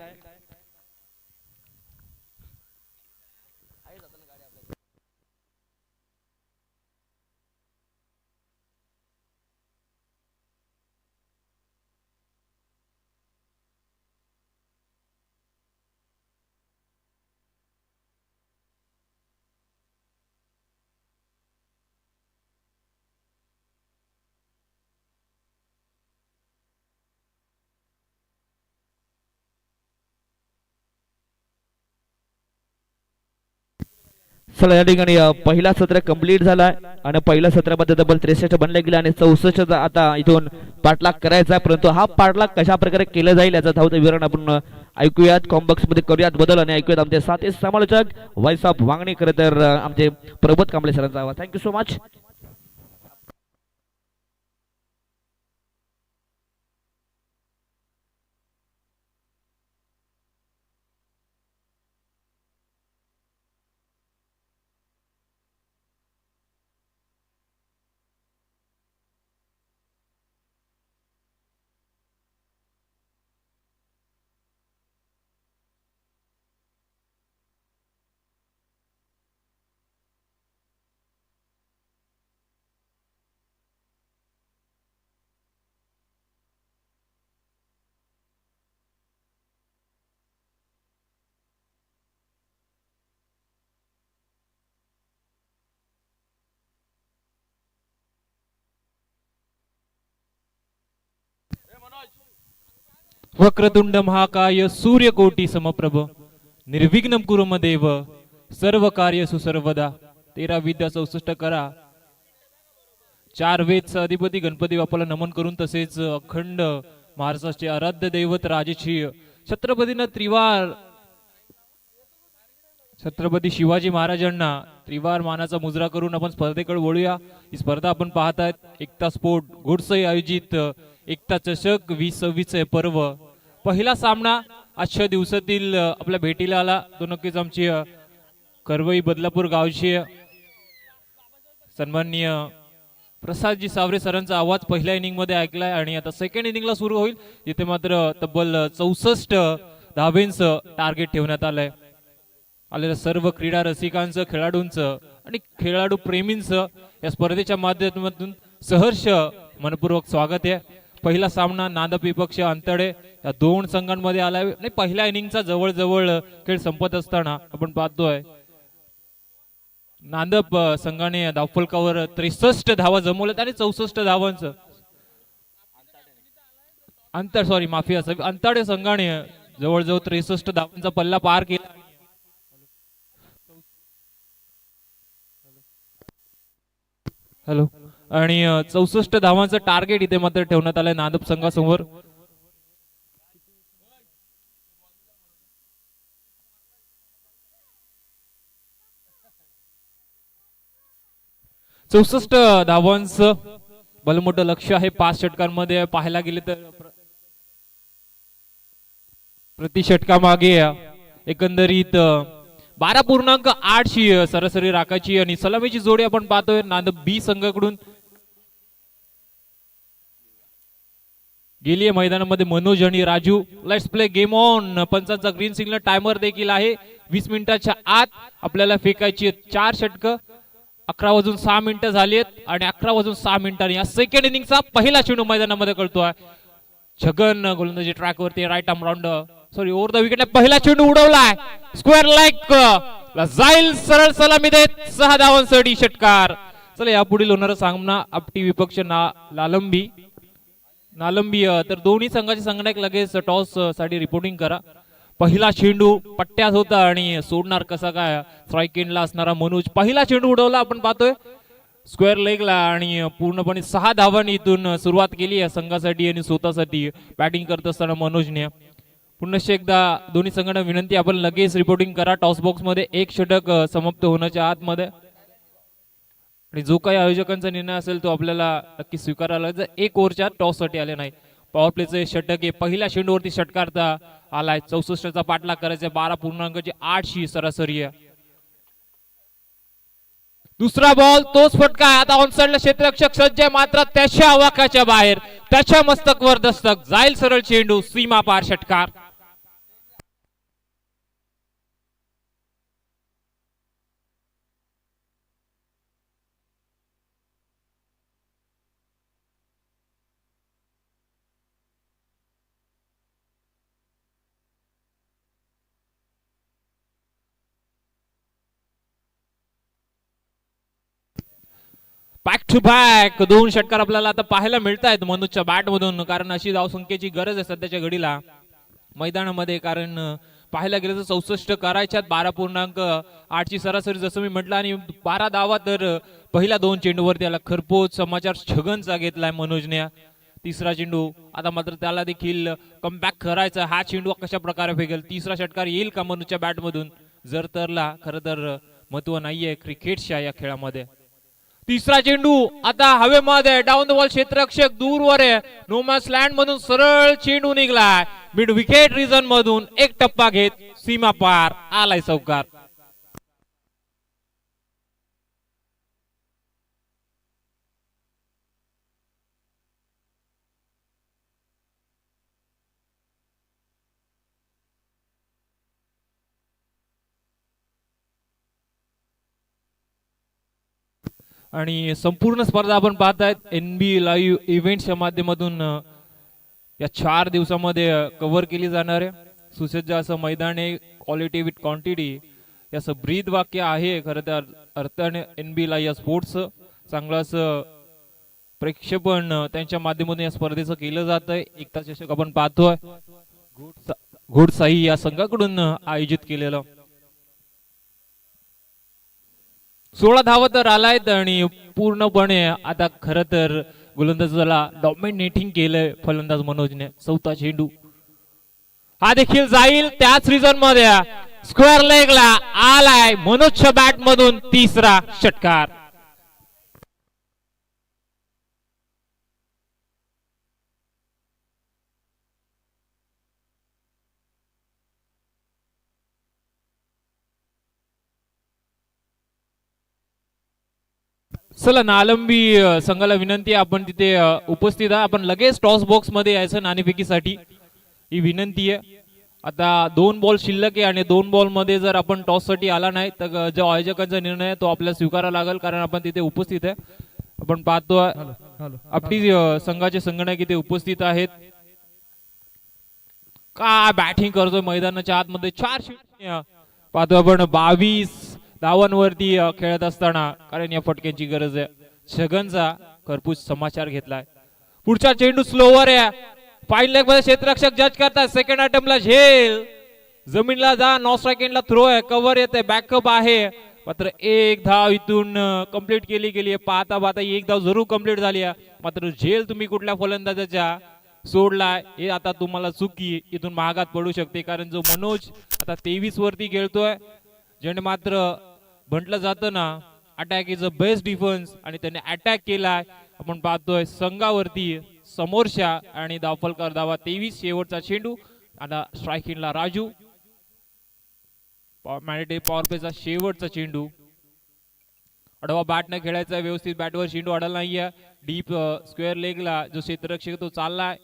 चला या ठिकाणी पहिला सत्र कंप्लीट झालाय आणि पहिल्या सत्रामध्ये डबल 63 बनले गेले आणि 64 आता इथून पाठलाग करायचा आहे परंतु हा पाठलाग कशा प्रकारे केला जाईल याचा धावता विवरण आपण ऐकूयात कॉम्बॉक्स मध्ये करूयात बदल आणि ऐकूयात आमचे साथी समालोचक व्हॉइस ऑफ वांगणी खरं तर आमचे प्रबोध कांबळे सरांचा आवाज थँक्यू सो मच वक्रतुंड महाकाय सूर्यकोटी समप्रभ निर्विघ्नं कुरु मम देव सर्व कार्य सुसर्वदा 13 विद्या 64 करा 4 वेद अधिपती गणपती बाप्पाला नमन करून तसेच अखंड महाराष्ट्राचे आराध्य दैवत राजश्री छत्रपती शिवाजी महाराजांना त्रिवार मानाचा मुजरा करून आपण स्पर्धेकडे वळूया ही स्पर्धा आपण पाहतायत एकता स्पोर्ट घोडसई आयोजित एकता चषक 2026 पर्व पहिला सामना आजच्या दिवसातील आपल्या भेटीला आला तो नक्कीच आमची करवई बदलापूर गावची सन्माननीय प्रसादजी सावरे सरांचा आवाज पहिल्या इनिंग मध्ये ऐकलाय आणि आता सेकंड इनिंगला सुरू होईल जिथे मात्र तब्बल 64 धावेंचं टार्गेट ठेवण्यात आलंय आलेल्या सर्व क्रीडा रसिकांचं खेळाडूंचं आणि खेळाडू प्रेमींचं या स्पर्धेच्या माध्यमातून सहर्ष मनपूर्वक स्वागत आहे पहिला सामना नांदप विपक्ष अंतडे या दोन संघांमध्ये आलाय नाही पहिल्या इनिंगचा जवळजवळ खेळ संपत असताना आपण पाहतोय नांदप संघाने धावफलकावर 63 धावा जमवल्यात आणि 64 धावांचं अंतडे संघाने जवळजवळ 63 धावांचा पल्ला पार केला हॅलो आणि 64 धावांचं टार्गेट इथे मात्र ठेवण्यात आलंय नांदप संघासमोर चौसष्ट धावांचं भलमोठं लक्ष आहे 5 षटकांमध्ये पाहायला गेले तर प्रति षटकामागे एकंदरीत 12.8 सरासरी राखाची आणि सलामीची जोडी आपण पाहतोय नांदप बी संघाकडून गेली मैदानामध्ये मनोज आणि Raju. Let's play game on. पंचांचा ग्रीन सिग्नल, टायमर देखील आहे. 20 मिनिटाच्या आत आपल्याला फेकायची 4 षटकं. 11 वाजून 6 मिनिटं झालीत आणि 11 वाजून 6 मिनिटांनी या सेकंड इनिंगचा पहिला चेंडू मैदानामध्ये कळतोय. छगन गोलंदाजी ट्रॅक वरती, right arm round, sorry over the wicket. पहिला चेंडू उडवलाय स्क्वेअर लेग, जाईल सरळ सलामी देत 6 धावांसाठी षटकार. चला यापुढील होणारा सामना आपटी विपक्ष नालंबी. तर दोन्ही संघाचे संघटक लगेच टॉस साठी रिपोर्टिंग करा. पहिला चेंडू पट्ट्यात होता आणि सोडणार कसा काय स्ट्राईक एंडला असणारा मनोज. पहिला चेंडू उडवला आपण पाहतोय स्क्वेअर लेगला आणि पूर्णपणे 6 धावांनी इथून सुरुवात केली या संघासाठी आणि स्वतःसाठी बॅटिंग करत असताना मनोजने. पुन्हा एकदा दोन्ही संघांना विनंती, आपण लगेच रिपोर्टिंग करा टॉस बॉक्स मध्ये. 1 षटक समाप्त होण्याच्या आतमध्ये आणि जो काही आयोजकांचा निर्णय असेल तो आपल्याला नक्की स्वीकारायला लागेल. 1 ओव्हरच्या टॉस साठी आले नाही. पॉवर प्लेचे षटक आहे. पहिल्या चेंडूवरती षटकारता आलाय. 64चा पाठलाग करायचा. 12.8 सरासरी आहे. दुसरा बॉल तोच फटका. आता ऑनसाइडला क्षेत्ररक्षक सज्ज आहे, मात्र त्याच्या आवाक्याच्या बाहेर, त्याच्या मस्तकवर दस्तक, जाईल सरळ चेंडू, सीमा पार षटकार. बॅक टू बॅक 2 षटकार आपल्याला आता पाहायला मिळत आहेत मनोजच्या बॅट मधून, कारण अशी धावसंख्येची गरज आहे सध्याच्या घडीला मैदानामध्ये. कारण पाहायला गेलं तर 64 करायच्यात, 12.8 ची सरासरी जसं मी म्हटलं, आणि 12 धावा तर पहिल्या 2 चेंडूवरती आला. खरपोच समाचार छगनचा घेतलाय मनोजने. तिसरा चेंडू आता मात्र त्याला देखील कमबॅक करायचा. हा चेंडू कशा प्रकारे फेकेल, तिसरा षटकार येईल का मनोजच्या बॅट मधून? जर तरला खरं तर महत्व नाहीये क्रिकेटच्या या खेळामध्ये. तिसरा चेंडू आता हवेमध्ये, डाऊन द बॉल, क्षेत्ररक्षक दूरवर आहे. नो मॅच लँड मधून सरळ चेंडू निघलाय मिड विकेट रिजन मधून. 1 टप्पा घेत सीमा पार, आलाय चौकार. आणि संपूर्ण स्पर्धा आपण पाहतायत एनबी लाईव्ह इव्हेंट्सच्या माध्यमातून या 4 दिवसामध्ये कव्हर केली जाणार आहे. सुसज्ज असं मैदान आहे, क्वालिटी विथ क्वांटिटी याचं ब्रीद वाक्य आहे खरं तर अर्थाने एनबी लाईव्ह स्पोर्ट्स. चांगलं असं प्रेक्षेपण त्यांच्या माध्यमातून या स्पर्धेचं केलं जात आहे. एकता चषक आपण पाहतोय घोडसाई या संघाकडून आयोजित केलेलं. 16 धावा तर आलायत आणि पूर्णपणे आता खरं तर गोलंदाजाला डॉमिनेटिंग केलंय फलंदाज मनोजने. 4था चेंडू हा देखील जाईल त्याच रिझन मध्ये, स्क्वेअर लेगला आलाय मनोजच्या बॅट मधून 3रा षटकार. चला नालंबी संघाला विनंती आहे आपण तिथे उपस्थित आहे. आपण लगेच टॉस बॉक्स मध्ये यायचं नाणेफेकीसाठी, ही विनंती आहे. आता 2 बॉल शिल्लक आहे आणि 2 बॉल मध्ये जर आपण टॉस साठी आला नाही तर जो आयोजकांचा निर्णय आहे तो आपल्याला स्वीकारावा लागेल, कारण आपण तिथे उपस्थित आहे. आपण पाहतो आपली संघाचे संगणक इथे उपस्थित आहेत. काय बॅटिंग करतोय मैदानाच्या आतमध्ये. 4 पाहतो आपण 22 धावांवरती खेळत असताना, कारण या फटक्यांची गरज आहे. छगनचा खरपूस समाचार घेतलाय. पुढचा चेंडू स्लोवर आहे. फाईन लेग मध्ये क्षेत्ररक्षक जज करतात. सेकंड अटेम्प्टला झेल, जमीनला जा, नॉन स्ट्राइक एंडला थ्रो आहे, कव्हर येते, बॅकअप आहे. मात्र 1 धाव इथून कंप्लीट केली गेली. पाहता पाहता 1 धाव जरूर कंप्लीट झाली आहे. मात्र झेल तुम्ही कुठल्या फलंदाजाच्या सोडलाय हे आता तुम्हाला चुकी इथून महागात पडू शकते, कारण जो मनोज आता 23 वरती खेळतोय, ज्याने मात्र म्हटलं जातं ना attack is a best defence, आणि त्याने अटॅक केलाय. आपण पाहतोय संघावरती समोरच्या आणि धावफलकार धावा 23. शेवटचा चेंडू आता स्ट्राइक एंडला राजू. मॅन्डेटरी पॉवर प्लेचा शेवटचा चेंडू. अडवा बॅट न खेळायचा, व्यवस्थित बॅटवर चेंडू अडला नाहीये. डीप स्क्वेअर लेगला जो क्षेत्ररक्षक तो चाललाय.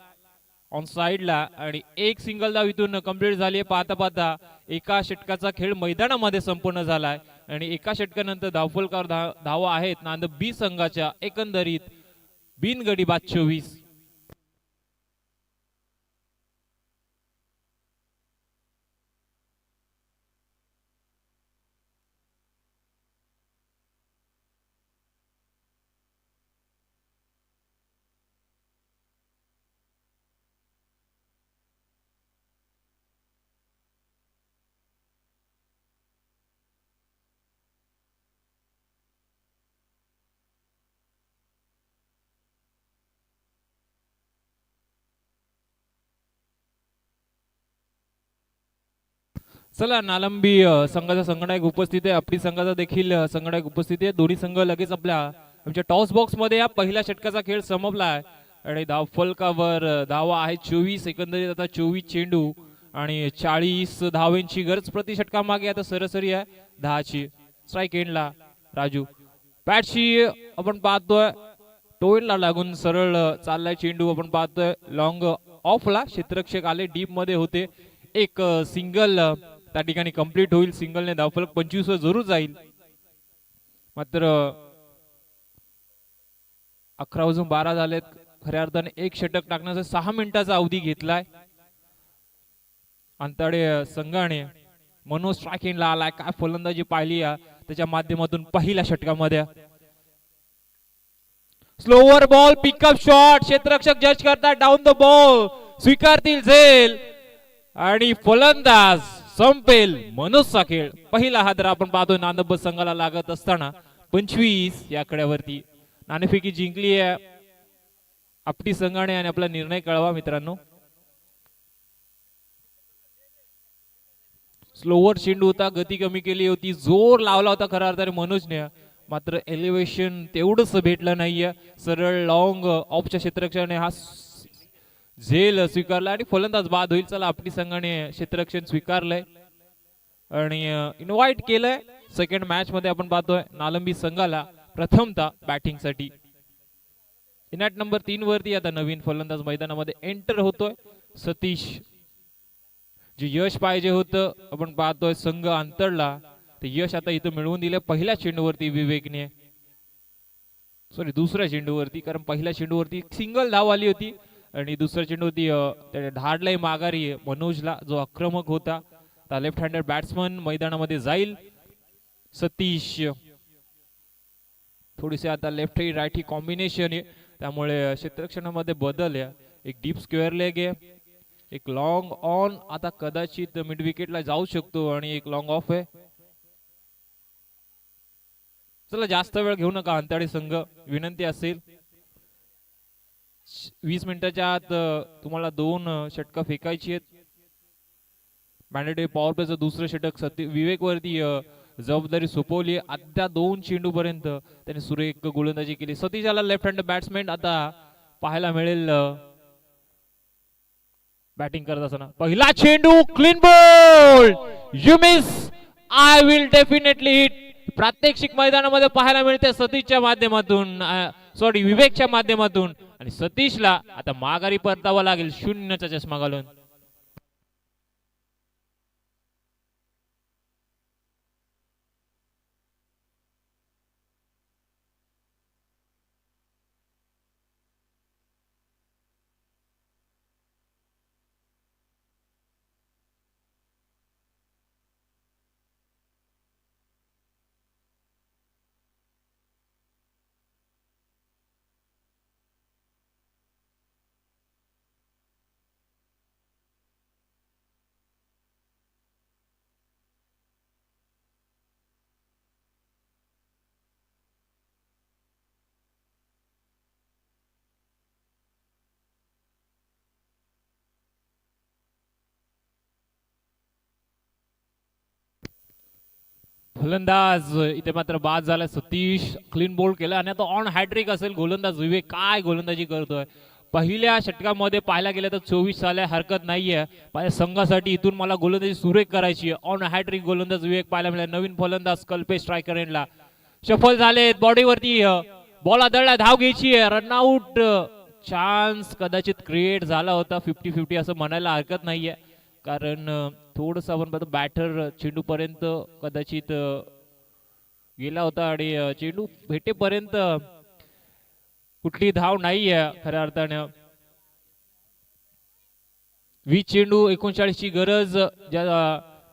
ऑन साइडला आणि एक सिंगल धाव इथून कंप्लीट झाली आहे. पाहता पाहता एका षटकाचा खेळ मैदानामध्ये संपूर्ण झालाय आणि एका षटकानंतर धावफलकावर धावा आहेत नांद बी संघाच्या एकंदरीत बिनगडी बाद 24. चला नालंबी संघाचा संघनायक उपस्थित आहे. आपली संघाचा देखील संघनायक उपस्थित आहे. दोन्ही संघ लगेच आमच्या टॉस बॉक्स मध्ये या पहिल्या षटकाचा खेळ संपला आहे आणि धाव फलकावर धावा आहे 24. एकंदरीत आता 24 चेंडू आणि 40 धावेंची गरज प्रति षटका मागे आता सरासरी आहे 10ची. स्ट्राईक एंडला राजू बॅटशी आपण पाहतोय टोईनला लागून सरळ चाललाय चेंडू. आपण पाहतोय लॉंग ऑफला क्षेत्ररक्षक आले डीप मध्ये होते. एक सिंगल त्या ठिकाणी कंप्लीट होईल. सिंगलने धावफलक 25 वर जरूर जाईल. मात्र 11:12 झालेत. खऱ्या अर्थाने एक षटक टाकण्याचा 6 मिनिटाचा अवधी घेतलाय. अंतडे संघाने मनोज स्ट्रायकिंगला आलाय. काय फलंदाजी पाहिली त्याच्या माध्यमातून पहिल्या षटकामध्ये. स्लोवर बॉल पिकअप शॉट क्षेत्ररक्षक जज करतात डाऊन द बॉल स्वीकारतील झेल आणि फलंदाज संपेल मनोजचा खेळ. पहिला हादरा आपण पाहतोय नांदबत संघाला लागत असताना 25 या कड्यावरती नाणेफेकी जिंकली आहे आपटी संघाने आणि आपला निर्णय कळवा मित्रांनो. स्लोवर चेंडू होता. गती कमी केली होती. जोर लावला होता खऱ्या अर्थाने मनोजने. मात्र एलिव्हेशन तेवढंच भेटलं नाहीये. सरळ लॉंग ऑफच्या क्षेत्ररक्षकाने हा झेल स्वीकारला आणि फलंदाज बाद होईल. चला आपली संघाने क्षेत्ररक्षण स्वीकारलंय आणि इन्व्हाइट केलंय सेकंड मॅच मध्ये. आपण पाहतोय नालंबी संघाला प्रथमतः बॅटिंग साठी. इनॅट नंबर 3 वरती आता नवीन फलंदाज मैदानामध्ये एंटर होतोय सतीश. जे यश पाहिजे होतं आपण पाहतोय संघ अंतरला ते यश आता इथं मिळवून दिलं पहिल्या चेंडूवरती विवेकने. सॉरी दुसऱ्या चेंडूवरती, कारण पहिल्या चेंडूवरती सिंगल धाव आली होती आणि दुसऱ्या चेंडूवरती धाडलाय माघारी मनोजला जो आक्रमक होता. लेफ्ट हँडेड बॅट्समन मैदानामध्ये जाईल सतीश. थोडीसे आता लेफ्ट ही राईट ही कॉम्बिनेशन आहे त्यामुळे क्षेत्ररक्षणामध्ये बदल आहे. एक डीप स्क्वेअर लेग आहे, एक लॉंग ऑन आता कदाचित मिड विकेटला जाऊ शकतो आणि एक लॉंग ऑफ आहे. चला जास्त वेळ घेऊ नका अंतडे संघ, विनंती असेल 20 मिनिटाच्या आत तुम्हाला 2 षटका फेकायची आहेत. मॅन्डेटरी पॉवर प्लेचं दुसरं षटक विवेक वरती जबाबदारी सोपवली. अद्या 2 चेंडू पर्यंत त्याने सुरेख गोलंदाजी केली. सतीशाला लेफ्ट हँड बॅट्समॅन आता पाहायला मिळेल बॅटिंग करत असताना. पहिला चेंडू clean ball, you miss, I will definitely hit. प्रात्यक्षिक मैदानामध्ये पाहायला मिळते सतीशच्या माध्यमातून, सॉरी विवेकच्या माध्यमातून आणि सतीशला आता माघारी परतावा लागेल 0चा चष्मा घालून. फलंदाज इथे मात्र बाद झाला. सतीश क्लीन बोल्ड केला आणि आता ऑन हॅट्रिक असेल गोलंदाज विवेक. काय गोलंदाजी करतोय. पहिल्या षटकामध्ये पाहायला गेलं तर 24 झाल्या, हरकत नाहीये. माझ्या संघासाठी इथून मला गोलंदाजी सुरेख करायची आहे. ऑन हॅट्रिक गोलंदाज विवेक पाहायला मिळाला. नवीन फलंदाज कल्पेश स्ट्रायकर शफल झाले. बॉडीवरती बॉल आदळला, धाव घ्यायची आहे. रनआउट चान्स कदाचित क्रिएट झाला होता 50-50 असं म्हणायला हरकत नाहीये कारण थोडस आपण बघतो बॅटर चेंडू पर्यंत कदाचित गेला होता आणि चेंडू भेटेपर्यंत कुठली धाव नाहीये खऱ्या अर्थाने चेंडू 39 ची गरज ज्या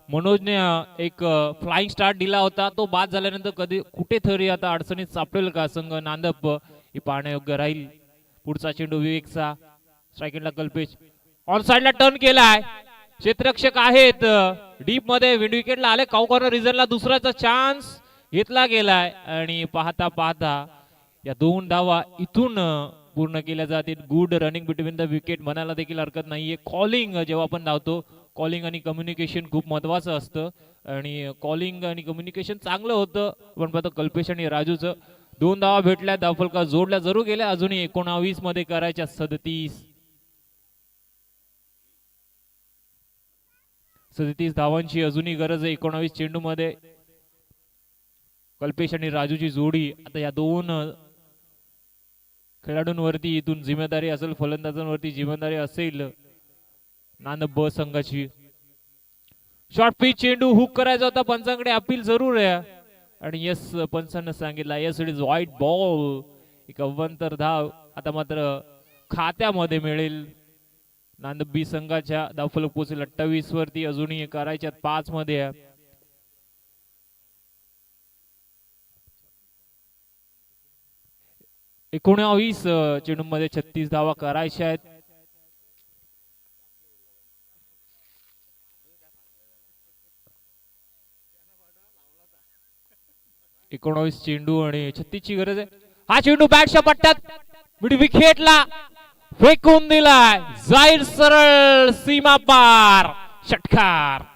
मनोजने एक फ्लाइंग स्टार्ट दिला होता तो बाद झाल्यानंतर कधी कुठेतरी आता अडचणीत सापडेल का संघ नांदप ही पाहण्यायोग्य राहील पुढचा चेंडू विवेकचा स्ट्रायकिंगला कल्पेश ऑन साइडला टर्न केलाय क्षेत्ररक्षक आहेत डीप मध्ये विंड विकेटला आले काउ कॉर्नर रिझनला दुसऱ्याचा चान्स घेतला गेलाय आणि पाहता पाहता या दोन धावा इथून पूर्ण केल्या जातील good running between the wicket म्हणायला देखील हरकत नाहीये कॉलिंग जेव्हा आपण धावतो कॉलिंग आणि कम्युनिकेशन खूप महत्वाचं असतं आणि कॉलिंग आणि कम्युनिकेशन चांगलं होतं पण पाहतो कल्पेश आणि राजूचं दोन धावा भेटल्या धावफलका जोडल्या जरूर गेल्या अजूनही 19 मध्ये करायच्या 37 धावांची अजूनही गरज आहे 19 चेंडू मध्ये कल्पेश आणि राजूची जोडी आता या दोन खेळाडूंवरती इथून जिम्मेदारी असेल फलंदाजांवरती जिम्मेदारी असेल नांद ब संघाची शॉर्ट पिच चेंडू हुक करायचा होता पंचांकडे अपील जरूर आहे आणि यस पंचांना सांगितलं yes it is white ball एक अव्वंतर धाव आता मात्र खात्यामध्ये मिळेल नांद बी संघाच्या धावफलक पोहोचेल 28 वरती अजूनही करायच्यात 5 मध्ये 19 चेंडू मध्ये 36 धावा करायच्या आहेत 19 चेंडू आणि 36 ची गरज आहे हा चेंडू बॅटच्या पट्ट्यात मिड विकेटला फेकून दिलाय जाईल सरळ सीमा पार षटकार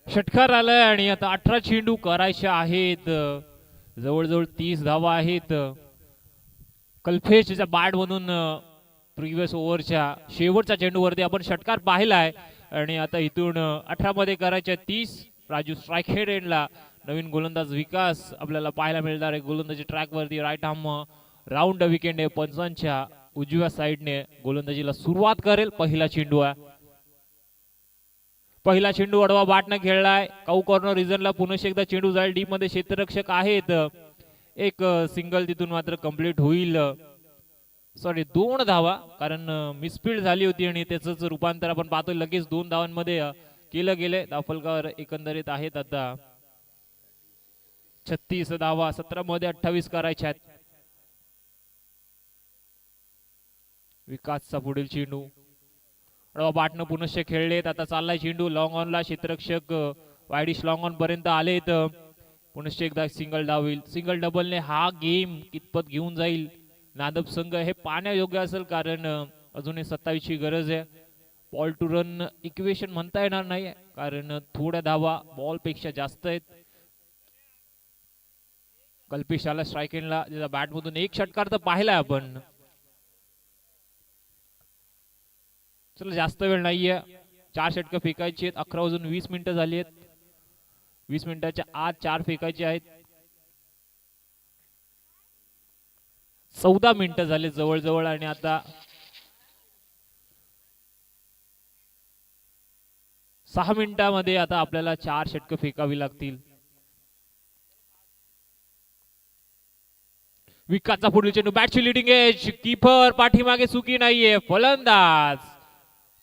षटकार आलाय आणि आता 18 चेंडू करायचे आहेत जवळजवळ 30 धावा आहेत कल्पेशच्या बॅट मधून प्रिव्हियस ओव्हरच्या शेवटच्या चेंडूवरती आपण षटकार पाहिलाय आणि आता इथून 18 मध्ये करायचे 30 राजू स्ट्राईक हेड एंडला नवीन गोलंदाज विकास आपल्याला पाहायला मिळणार आहे गोलंदाजी ट्रॅक वरती राईट आर्म राऊंड विकेट आहे पंचांच्या उजव्या साइडने गोलंदाजीला सुरुवात करेल पहिला चेंडू आहे पहिला चेंडू अडवा बाटनं खेळलाय काउ कॉर्नर रिजनला पुन्हा एकदा चेंडू जाईल डीप मध्ये क्षेत्ररक्षक आहेत एक सिंगल तिथून मात्र कंप्लीट होईल सॉरी 2 धावा कारण मिसफील्ड झाली होती आणि त्याच रूपांतर आपण पाहतोय लगेच 2 धावांमध्ये केलं गेले धावफलकावर एकंदरीत आहेत आता 36 धावा 17 मध्ये 28 करायच्या आहेत विकासचा पुढील चेंडू बाटनं पुनश्च खेळलेत आता चाललाय चेंडू लॉंग ऑनला क्षेत्ररक्षक वाईडिश लॉंग ऑन पर्यंत आलेत पुनश्च एकदा सिंगल डाव होईल सिंगल डबलने हा गेम कितपत घेऊन जाईल नादब संघ हे पाहण्यायोग्य असेल कारण अजूनही 27 ची गरज आहे बॉल टू रन इक्वेशन म्हणता येणार नाही कारण थोड्या धावा बॉल पेक्षा जास्त आहेत कल्पेश आला स्ट्राईक एंडला ज्याचा बॅट मधून एक षटकार तर पाहिलाय आपण चला जास्त वेळ नाहीये 4 षटकं फेकायची आहेत 11 वाजून 20 मिनिटं झाली आहेत 20 मिनिटाच्या आत 4 फेकायचे आहेत 14 मिनिटं झाले जवळजवळ आणि आता 6 मिनिटांमध्ये आता आपल्याला 4 षटकं फेकावी लागतील विकासचा पुढील चेंडू बॅटची लिडिंग एज कीपर पाठीमागे चुकी नाहीये फलंदाज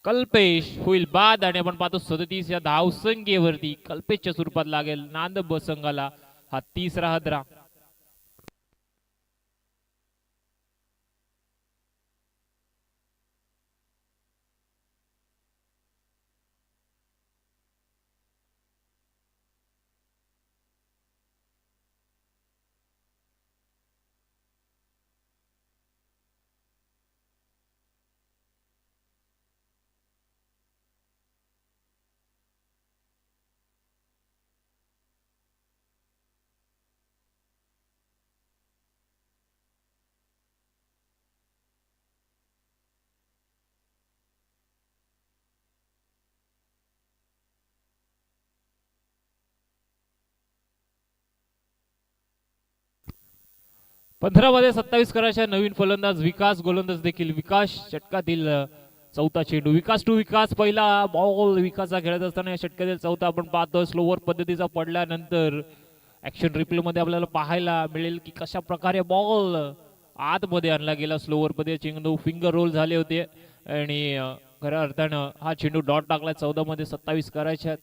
कल्पेश होईल बाद आणि आपण पाहतो 37 या धावसंख्येवरती कल्पेशच्या स्वरूपात लागेल नांद ब संघाला हा तिसरा हदरा. पंधरा मध्ये 27 करायच्या नवीन फलंदाज विकास गोलंदाज देखील विकास षटकातील चौथा चेंडू विकास टू विकास पहिला बॉल विकासचा खेळत असताना या षटकातील चौथा आपण पाहतो स्लोवर पद्धतीचा पडल्यानंतर ऍक्शन रिप्ले मध्ये आपल्याला पाहायला मिळेल की कशा प्रकारे बॉल आतमध्ये आणला गेला स्लोवर मध्ये चेंडू फिंगर रोल झाले होते आणि खऱ्या अर्थानं हा चेंडू डॉट टाकला 14 मध्ये 27 करायच्या.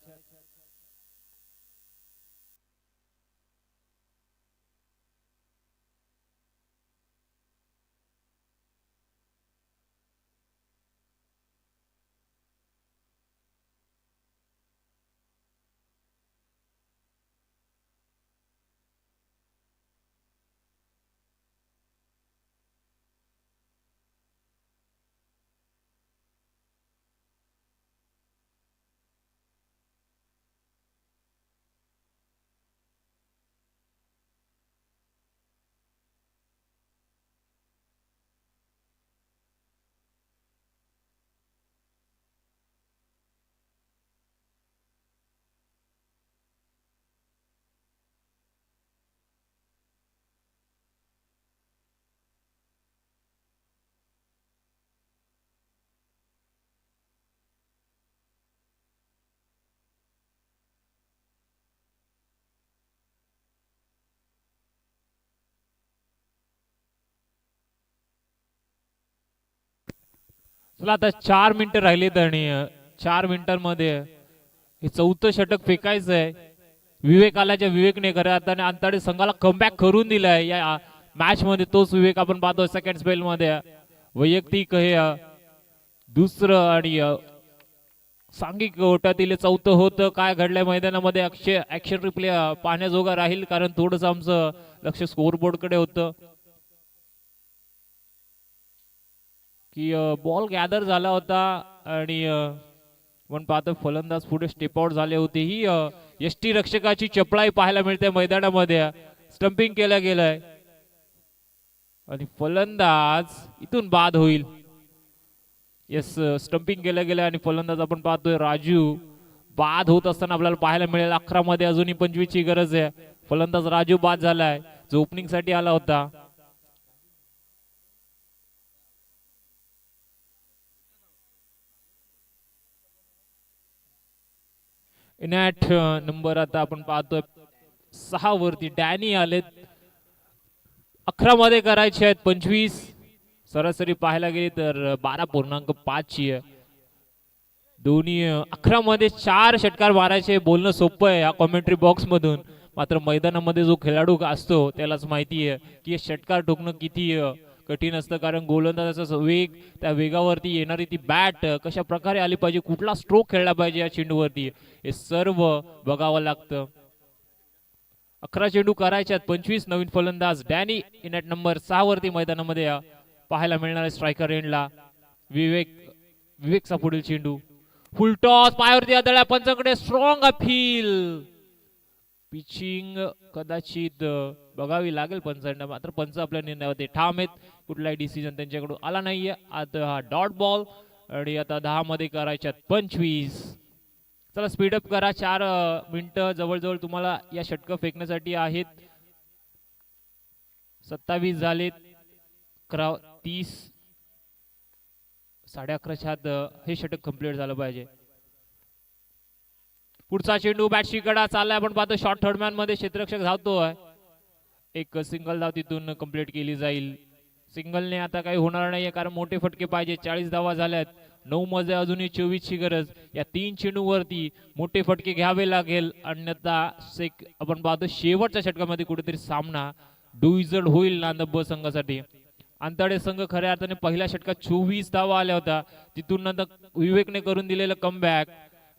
चला आता 4 मिनिटं राहिलीत आणि 4 मिनिटांमध्ये हे चौथं षटक फेकायचं आहे. विवेक आल्याच्या विवेकने खऱ्या अर्थाने अंतराळी संघाला कमबॅक करून दिलाय या मॅच मध्ये. तोच विवेक आपण पाहतो सेकंड स्पेल मध्ये वैयक्तिक हे दुसरं आणि सांघिक ओटातील चौथं होतं. काय घडलंय मैदानामध्ये ऍक्शन रिप्ले पाहण्याजोगा राहील कारण थोडस आमचं लक्ष स्कोरबोर्ड कडे होतं की बॉल गॅदर झाला होता आणि आपण पाहतो फलंदाज पुढे स्टेप आउट झाले होते. ही यष्टी रक्षकाची चपळाई पाहायला मिळते मैदानामध्ये. स्टंपिंग केलं गेलंय आणि फलंदाज इथून बाद होईल. येस स्टंपिंग केलं गेलं आणि फलंदाज आपण पाहतोय राजू बाद होत असताना आपल्याला पाहायला मिळेल. 11 मध्ये अजूनही 25 ची गरज आहे. फलंदाज राजू बाद झालाय जो ओपनिंग साठी आला होता. इनॅट नंबर आता आपण पाहतोय 6 वरती डॅनी आलेत. 11 मध्ये करायचे आहेत 25. सरासरी पाहायला गेली तर 12.5 ची आहे. दोन्ही 11 मध्ये 4 षटकार मारायचे बोलणं सोपं आहे या कॉमेंट्री बॉक्स मधून. मात्र मैदानामध्ये जो खेळाडू असतो त्यालाच माहिती आहे की षटकार ठोकणं किती कठीण असतं. कारण गोलंदाजाचा वेग त्या वेगावरती येणारी ती बॅट कशा प्रकारे आली पाहिजे कुठला स्ट्रोक खेळला पाहिजे या चेंडूवरती हे सर्व बघावं लागतं. 11 चेंडू करायच्यात 25. नवीन फलंदाज डॅनी इनॅट नंबर 6 वरती मैदानामध्ये पाहायला मिळणार स्ट्रायकर एंडला. विवेकचा पुढील चेंडू फुल टॉस पायावरती आदळला पंचांकडे स्ट्रॉंग अपील. पिचिंग कदाचित बघावी लागेल पंचांना मात्र पंच आपल्या निर्णयावरती ठाम आहेत. कुठलाही डिसिजन त्यांच्याकडून आला नाहीये. आता हा डॉट बॉल आणि आता 10 मध्ये करायच्यात 25. चला स्पीडअप करा. 4 मिनिटं जवळजवळ तुम्हाला या षटक फेकण्यासाठी आहेत. 27 झालेत. 30 11:30 आत हे षटक कंप्लीट झालं पाहिजे. पुढचा चेंडू बॅटशी कडा चाललाय आपण पाहतो शॉर्ट थर्डमॅन मध्ये क्षेत्ररक्षक धावतोय. एक सिंगल धाव तिथून कंप्लीट केली जाईल. सिंगलने आता काही होणार नाहीये कारण मोठे फटके पाहिजे. 40 धावा झाल्यात. 9 मध्ये अजूनही 24 ची गरज. या 3 चेंडूवरती मोठे फटके घ्यावे लागेल, अन्यथा आपण पाहतो शेवटच्या षटकामध्ये कुठेतरी सामना डुईजड होईल नांदब ब संघासाठी. अंतडे संघ खऱ्या अर्थाने पहिल्या षटकात 24 धावा आल्या होत्या. तिथून नंतर विवेकने करून दिलेलं कमबॅक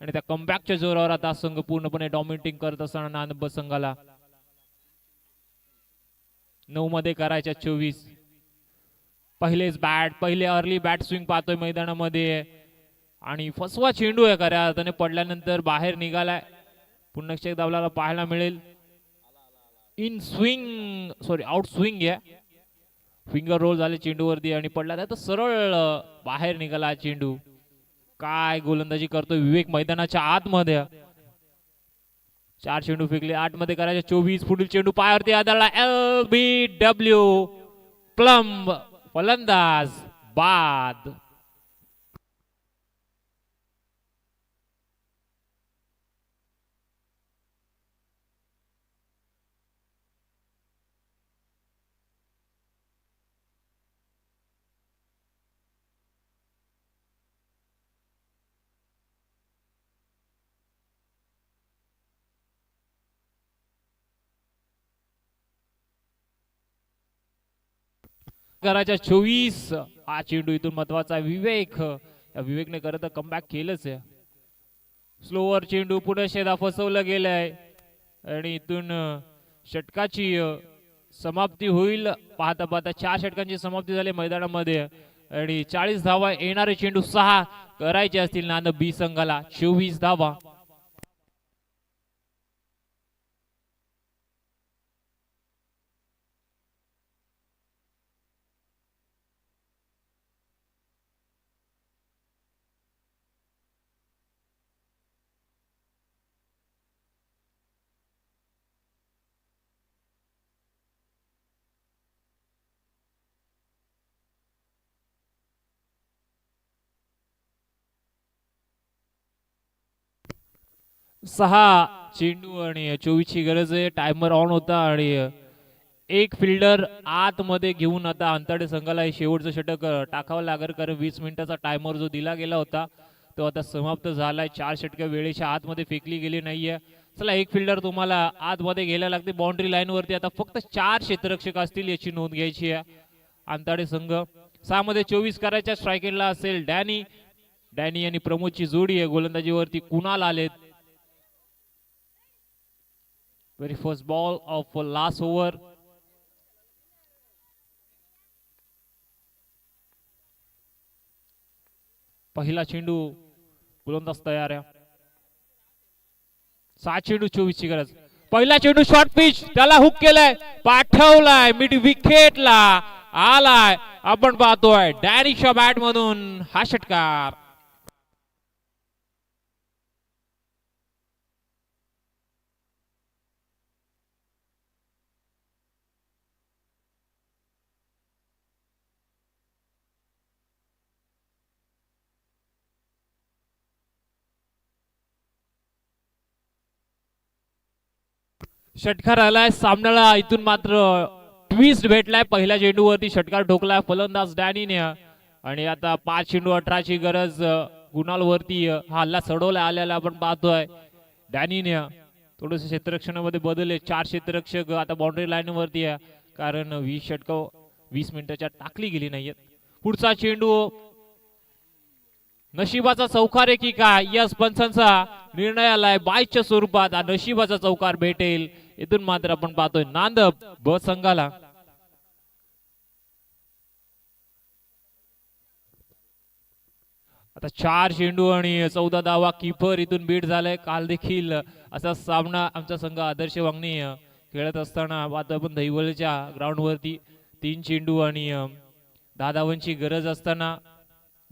आणि त्या कमबॅकच्या जोरावर आता संघ पूर्णपणे डॉमिनेटिंग करत असताना नांदब ब संघाला 9 मध्ये करायच्या 24. पहिले अर्ली बॅट स्विंग पाहतोय मैदानामध्ये आणि फसवा चेंडू आहे खऱ्या अर्थाने पडल्यानंतर बाहेर निघालाय. पुन्हा एकदा आपल्याला पाहायला मिळेल आउट स्विंग आहे. फिंगर रोल झाले चेंडूवरती आणि पडला तर सरळ बाहेर निघाला चेंडू. काय गोलंदाजी करतोय विवेक मैदानाच्या आतमध्ये. 4 चेंडू फेकले, 8 मध्ये करायचे 24. पुढील चेंडू पायावरती आदळला. LBW प्लम फलंदाज बाद. करायच्या 24. हा चेंडू इथून महत्वाचा. विवेकने करत कमबॅक केलंच आहे. स्लोवर चेंडू पुढे शेदा फसवलं गेलंय आणि इथून षटकाची समाप्ती होईल. पाहता पाहता 4 षटकांची समाप्ती झाली मैदानामध्ये आणि 40 धावा येणारे चेंडू 6 करायचे असतील नांदब बी संघाला. 24 धावा. सहा चेंडू आणि 24 ची गरज आहे. टायमर ऑन होता आणि एक फिल्डर आतमध्ये घेऊन आता अंतडे संघाला हे शेवटचं षटक टाकावं लागेल कारण 20 मिनिटाचा टायमर जो दिला गेला होता तो आता समाप्त झालाय. 4 षटक वेळेच्या आतमध्ये फेकली गेली नाहीये. चला एक फिल्डर तुम्हाला आतमध्ये घ्यायला लागते. बाउंड्री लाईन वरती आता फक्त 4 क्षेत्ररक्षक असतील याची नोंद घ्यायची आहे. अंतडे संघ 6 मध्ये 24 करायच्या. स्ट्रायकिंगला असेल डॅनी आणि प्रमोदची जोडी आहे. गोलंदाजीवरती कुणाल आलेत. Very first ball of last over. पहिला चेंडू गोलंदाज तयार आहे. 7 चेंडू 24 ची गरज. पहिला चेंडू शॉर्ट पिच त्याला हुक केलाय, पाठवलाय मिड विकेटला आलाय. आपण पाहतोय डॅनिशच्या बॅट मधून हा षटकार. षटकार आलाय सामन्याला. इथून मात्र ट्विस्ट भेटलाय. पहिल्या चेंडूवरती षटकार ठोकलाय फलंदाज डॅनीने आणि आता 5 चेंडू 18 ची गरज. गुणाल वरती हा हल्ला चढवला आलेला आपण पाहतोय. डॅनीने थोडस क्षेत्ररक्षणामध्ये बदलले. 4 क्षेत्ररक्षक आता बाउंड्री लाईन वरती आहे कारण 20 षटक 20 मिनिटाच्या टाकली गेली नाहीयेत. पुढचा चेंडू नशिबाचा चौकार आहे की काय यस पंचांचा निर्णय आलाय. 22 स्वरूपात हा नशिबाचा चौकार भेटेल. इथून मात्र आपण पाहतोय नांदब ब संघाला. आता 4 चेंडू आणि 14 धावा. कीपर इथून बीट झालाय. काल देखील असा सामना आमचा संघ आदर्श वागणी खेळत असताना आता आपण दहिवलच्या ग्राउंड वरती 3 चेंडू आणि 10 धावांची गरज असताना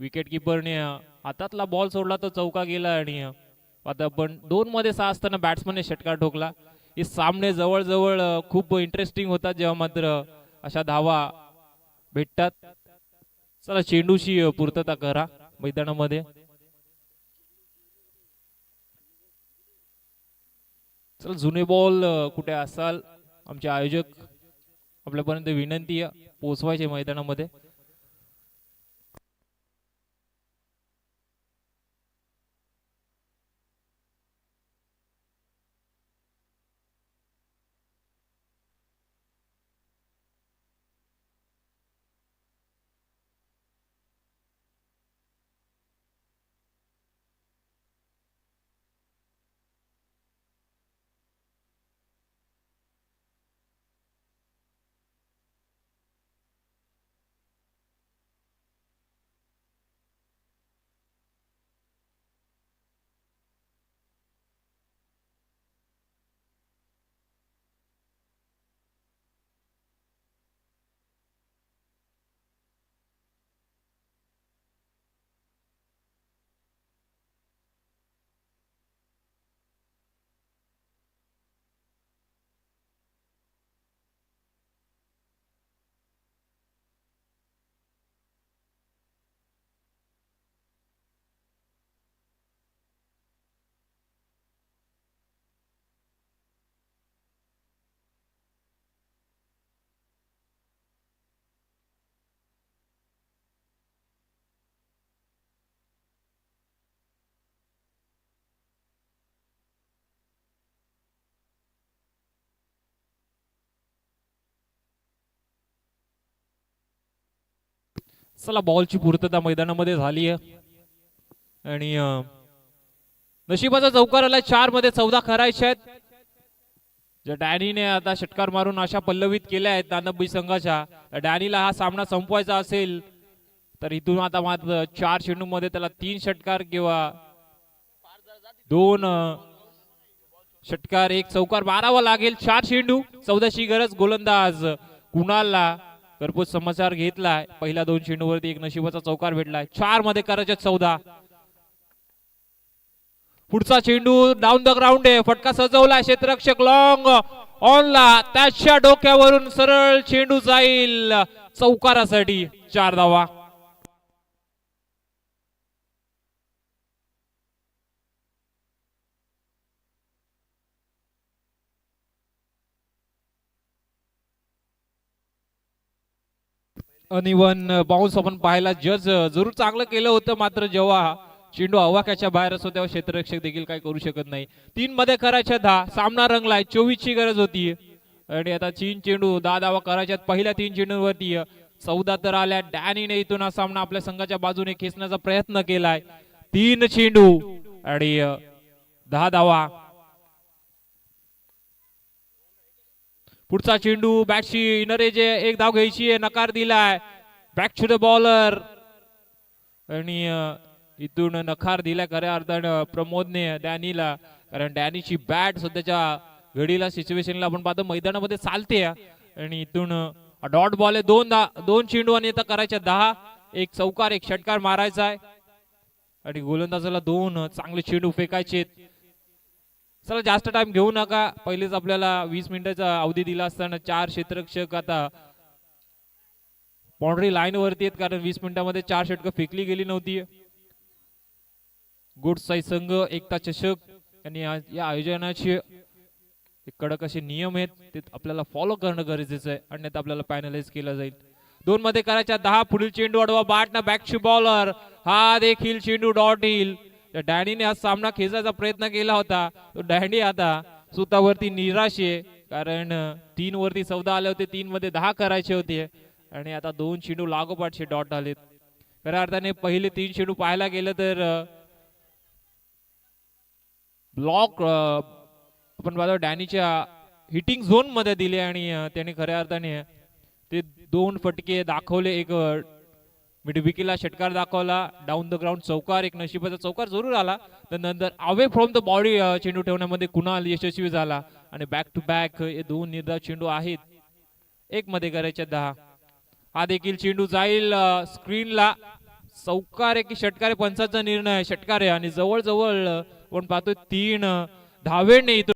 विकेट किपरने हातातला बॉल सोडला तो चौका गेला आणि आता आपण 2 मध्ये 6 असताना बॅट्समनने षटकार ठोकला. हे सामने जवळजवळ खूप इंटरेस्टिंग होतात जेव्हा मात्र अशा धावा भेटतात. चला चेंडूची पूर्तता करा मैदानामध्ये. चला जुने बॉल कुठे असाल आमचे आयोजक आपल्यापर्यंत विनंती आहे पोहोचवायचे मैदानामध्ये. चला बॉलची पूर्तता मैदानामध्ये झाली आहे आणि नशिबाचा चौकार आला 4 मध्ये 14 करायचे आहेत. ज्या डॅनीने आता षटकार मारून आशा पल्लवित केल्या आहेत दानबी संघाच्या. डॅनीला हा सामना संपवायचा असेल तर इथून आता मात्र 4 चेंडूमध्ये त्याला 3 षटकार किंवा 2 षटकार 1 चौकार मारावा लागेल. 4 चेंडू 14ची गरज. गोलंदाज कुणालला घरपोच समाचार घेतलाय. पहिल्या 2 चेंडूवरती एक नशिबाचा चौकार भेटलाय. 4 मध्ये करायचे 14. पुढचा चेंडू डाऊन द ग्राउंड आहे. फटका सजवला क्षेत्ररक्षक लॉंग ऑनला. त्याच्या डोक्यावरून सरळ चेंडू जाईल चौकारासाठी. 4 धावा. अनइवन बाउन्स आपण पाहायला जरूर चांगलं केलं होतं, मात्र जेव्हा चेंडू आवाक्याच्या बाहेर असतो तेव्हा क्षेत्ररक्षक देखील काय करू शकत नाही. 3 मध्ये करायच्या 10. सामना रंगलाय. 24 ची गरज होती आणि आता 3 चेंडू 10 धावा करायच्यात. पहिल्या 3 चेंडूंवरती 14 तर आल्या. डॅनीने इथून हा सामना आपल्या संघाच्या बाजूने खेचण्याचा प्रयत्न केलाय. 3 चेंडू आणि 10 धावा. पुढचा चेंडू बॅटशी इनर एज 1 धाव घ्यायची आहे. नकार दिलाय. बॅक टू द बॉलर आणि इथून नकार दिलाय खऱ्या अर्थानं प्रमोदने डॅनीला, कारण डॅनीची बॅट सध्याच्या घडीला सिच्युएशनला आपण पाहतो मैदानामध्ये चालते आणि इथून डॉट बॉल आहे. 2 चेंडू आणि आता करायच्या 10. 1 चौकार 1 षटकार मारायचा आहे आणि गोलंदाजाला 2 चांगले चेंडू फेकायचे. चला जास्त टाइम घेऊ नका. पहिलेच आपल्याला 20 मिनिटाचा अवधी दिला असताना 4 क्षेत्ररक्षक आता बाउंड्री लाईन वरती आहेत, कारण 20 मिनिटांमध्ये 4 षटकं फेकली गेली नव्हती. गुड साई संघ एकता चषक आणि या आयोजनाचे कडक असे नियम आहेत, ते आपल्याला फॉलो करणं गरजेचं आहे, अन्यथा आपल्याला पॅनलाइज केलं जाईल. 2 मध्ये करायच्या 10. पुढील चेंडू अडवा बॅटना बॅक टू बॉलर. हा देखील चेंडू डॉट येईल. डॅनीने हा सामना खेचायचा प्रयत्न केला होता. तो डॅनी आता स्वतःवरती निराश आहे, कारण 3 वरती 14 आले होते. 3 मध्ये 10 करायचे होते आणि आता 2 चेंडू लागोपाठचे डॉट आलेत. खऱ्या अर्थाने पहिले 3 चेंडू पाहायला गेलं तर ब्लॉक आपण पाहतो डॅनीच्या हिटिंग झोन मध्ये दिले आणि त्याने खऱ्या अर्थाने ते 2 फटके दाखवले. एक मिडविकेला षटकार दाखवला. डाऊन द ग्राउंड चौकार. 1 नशिबाचा चौकार जरूर आला. त्यानंतर अवे फ्रॉम द बॉडी चेंडू ठेवण्यामध्ये कुणाल यशस्वी झाला आणि बॅक टू बॅक हे 2 निर्धाव चेंडू आहेत. 1 मध्ये करायच्या 10. हा देखील चेंडू जाईल स्क्रीनला. चौकार आहे की षटकार आहे पंचाचा निर्णय. षटकार आहे आणि जवळजवळ आपण पाहतोय 3 धावेने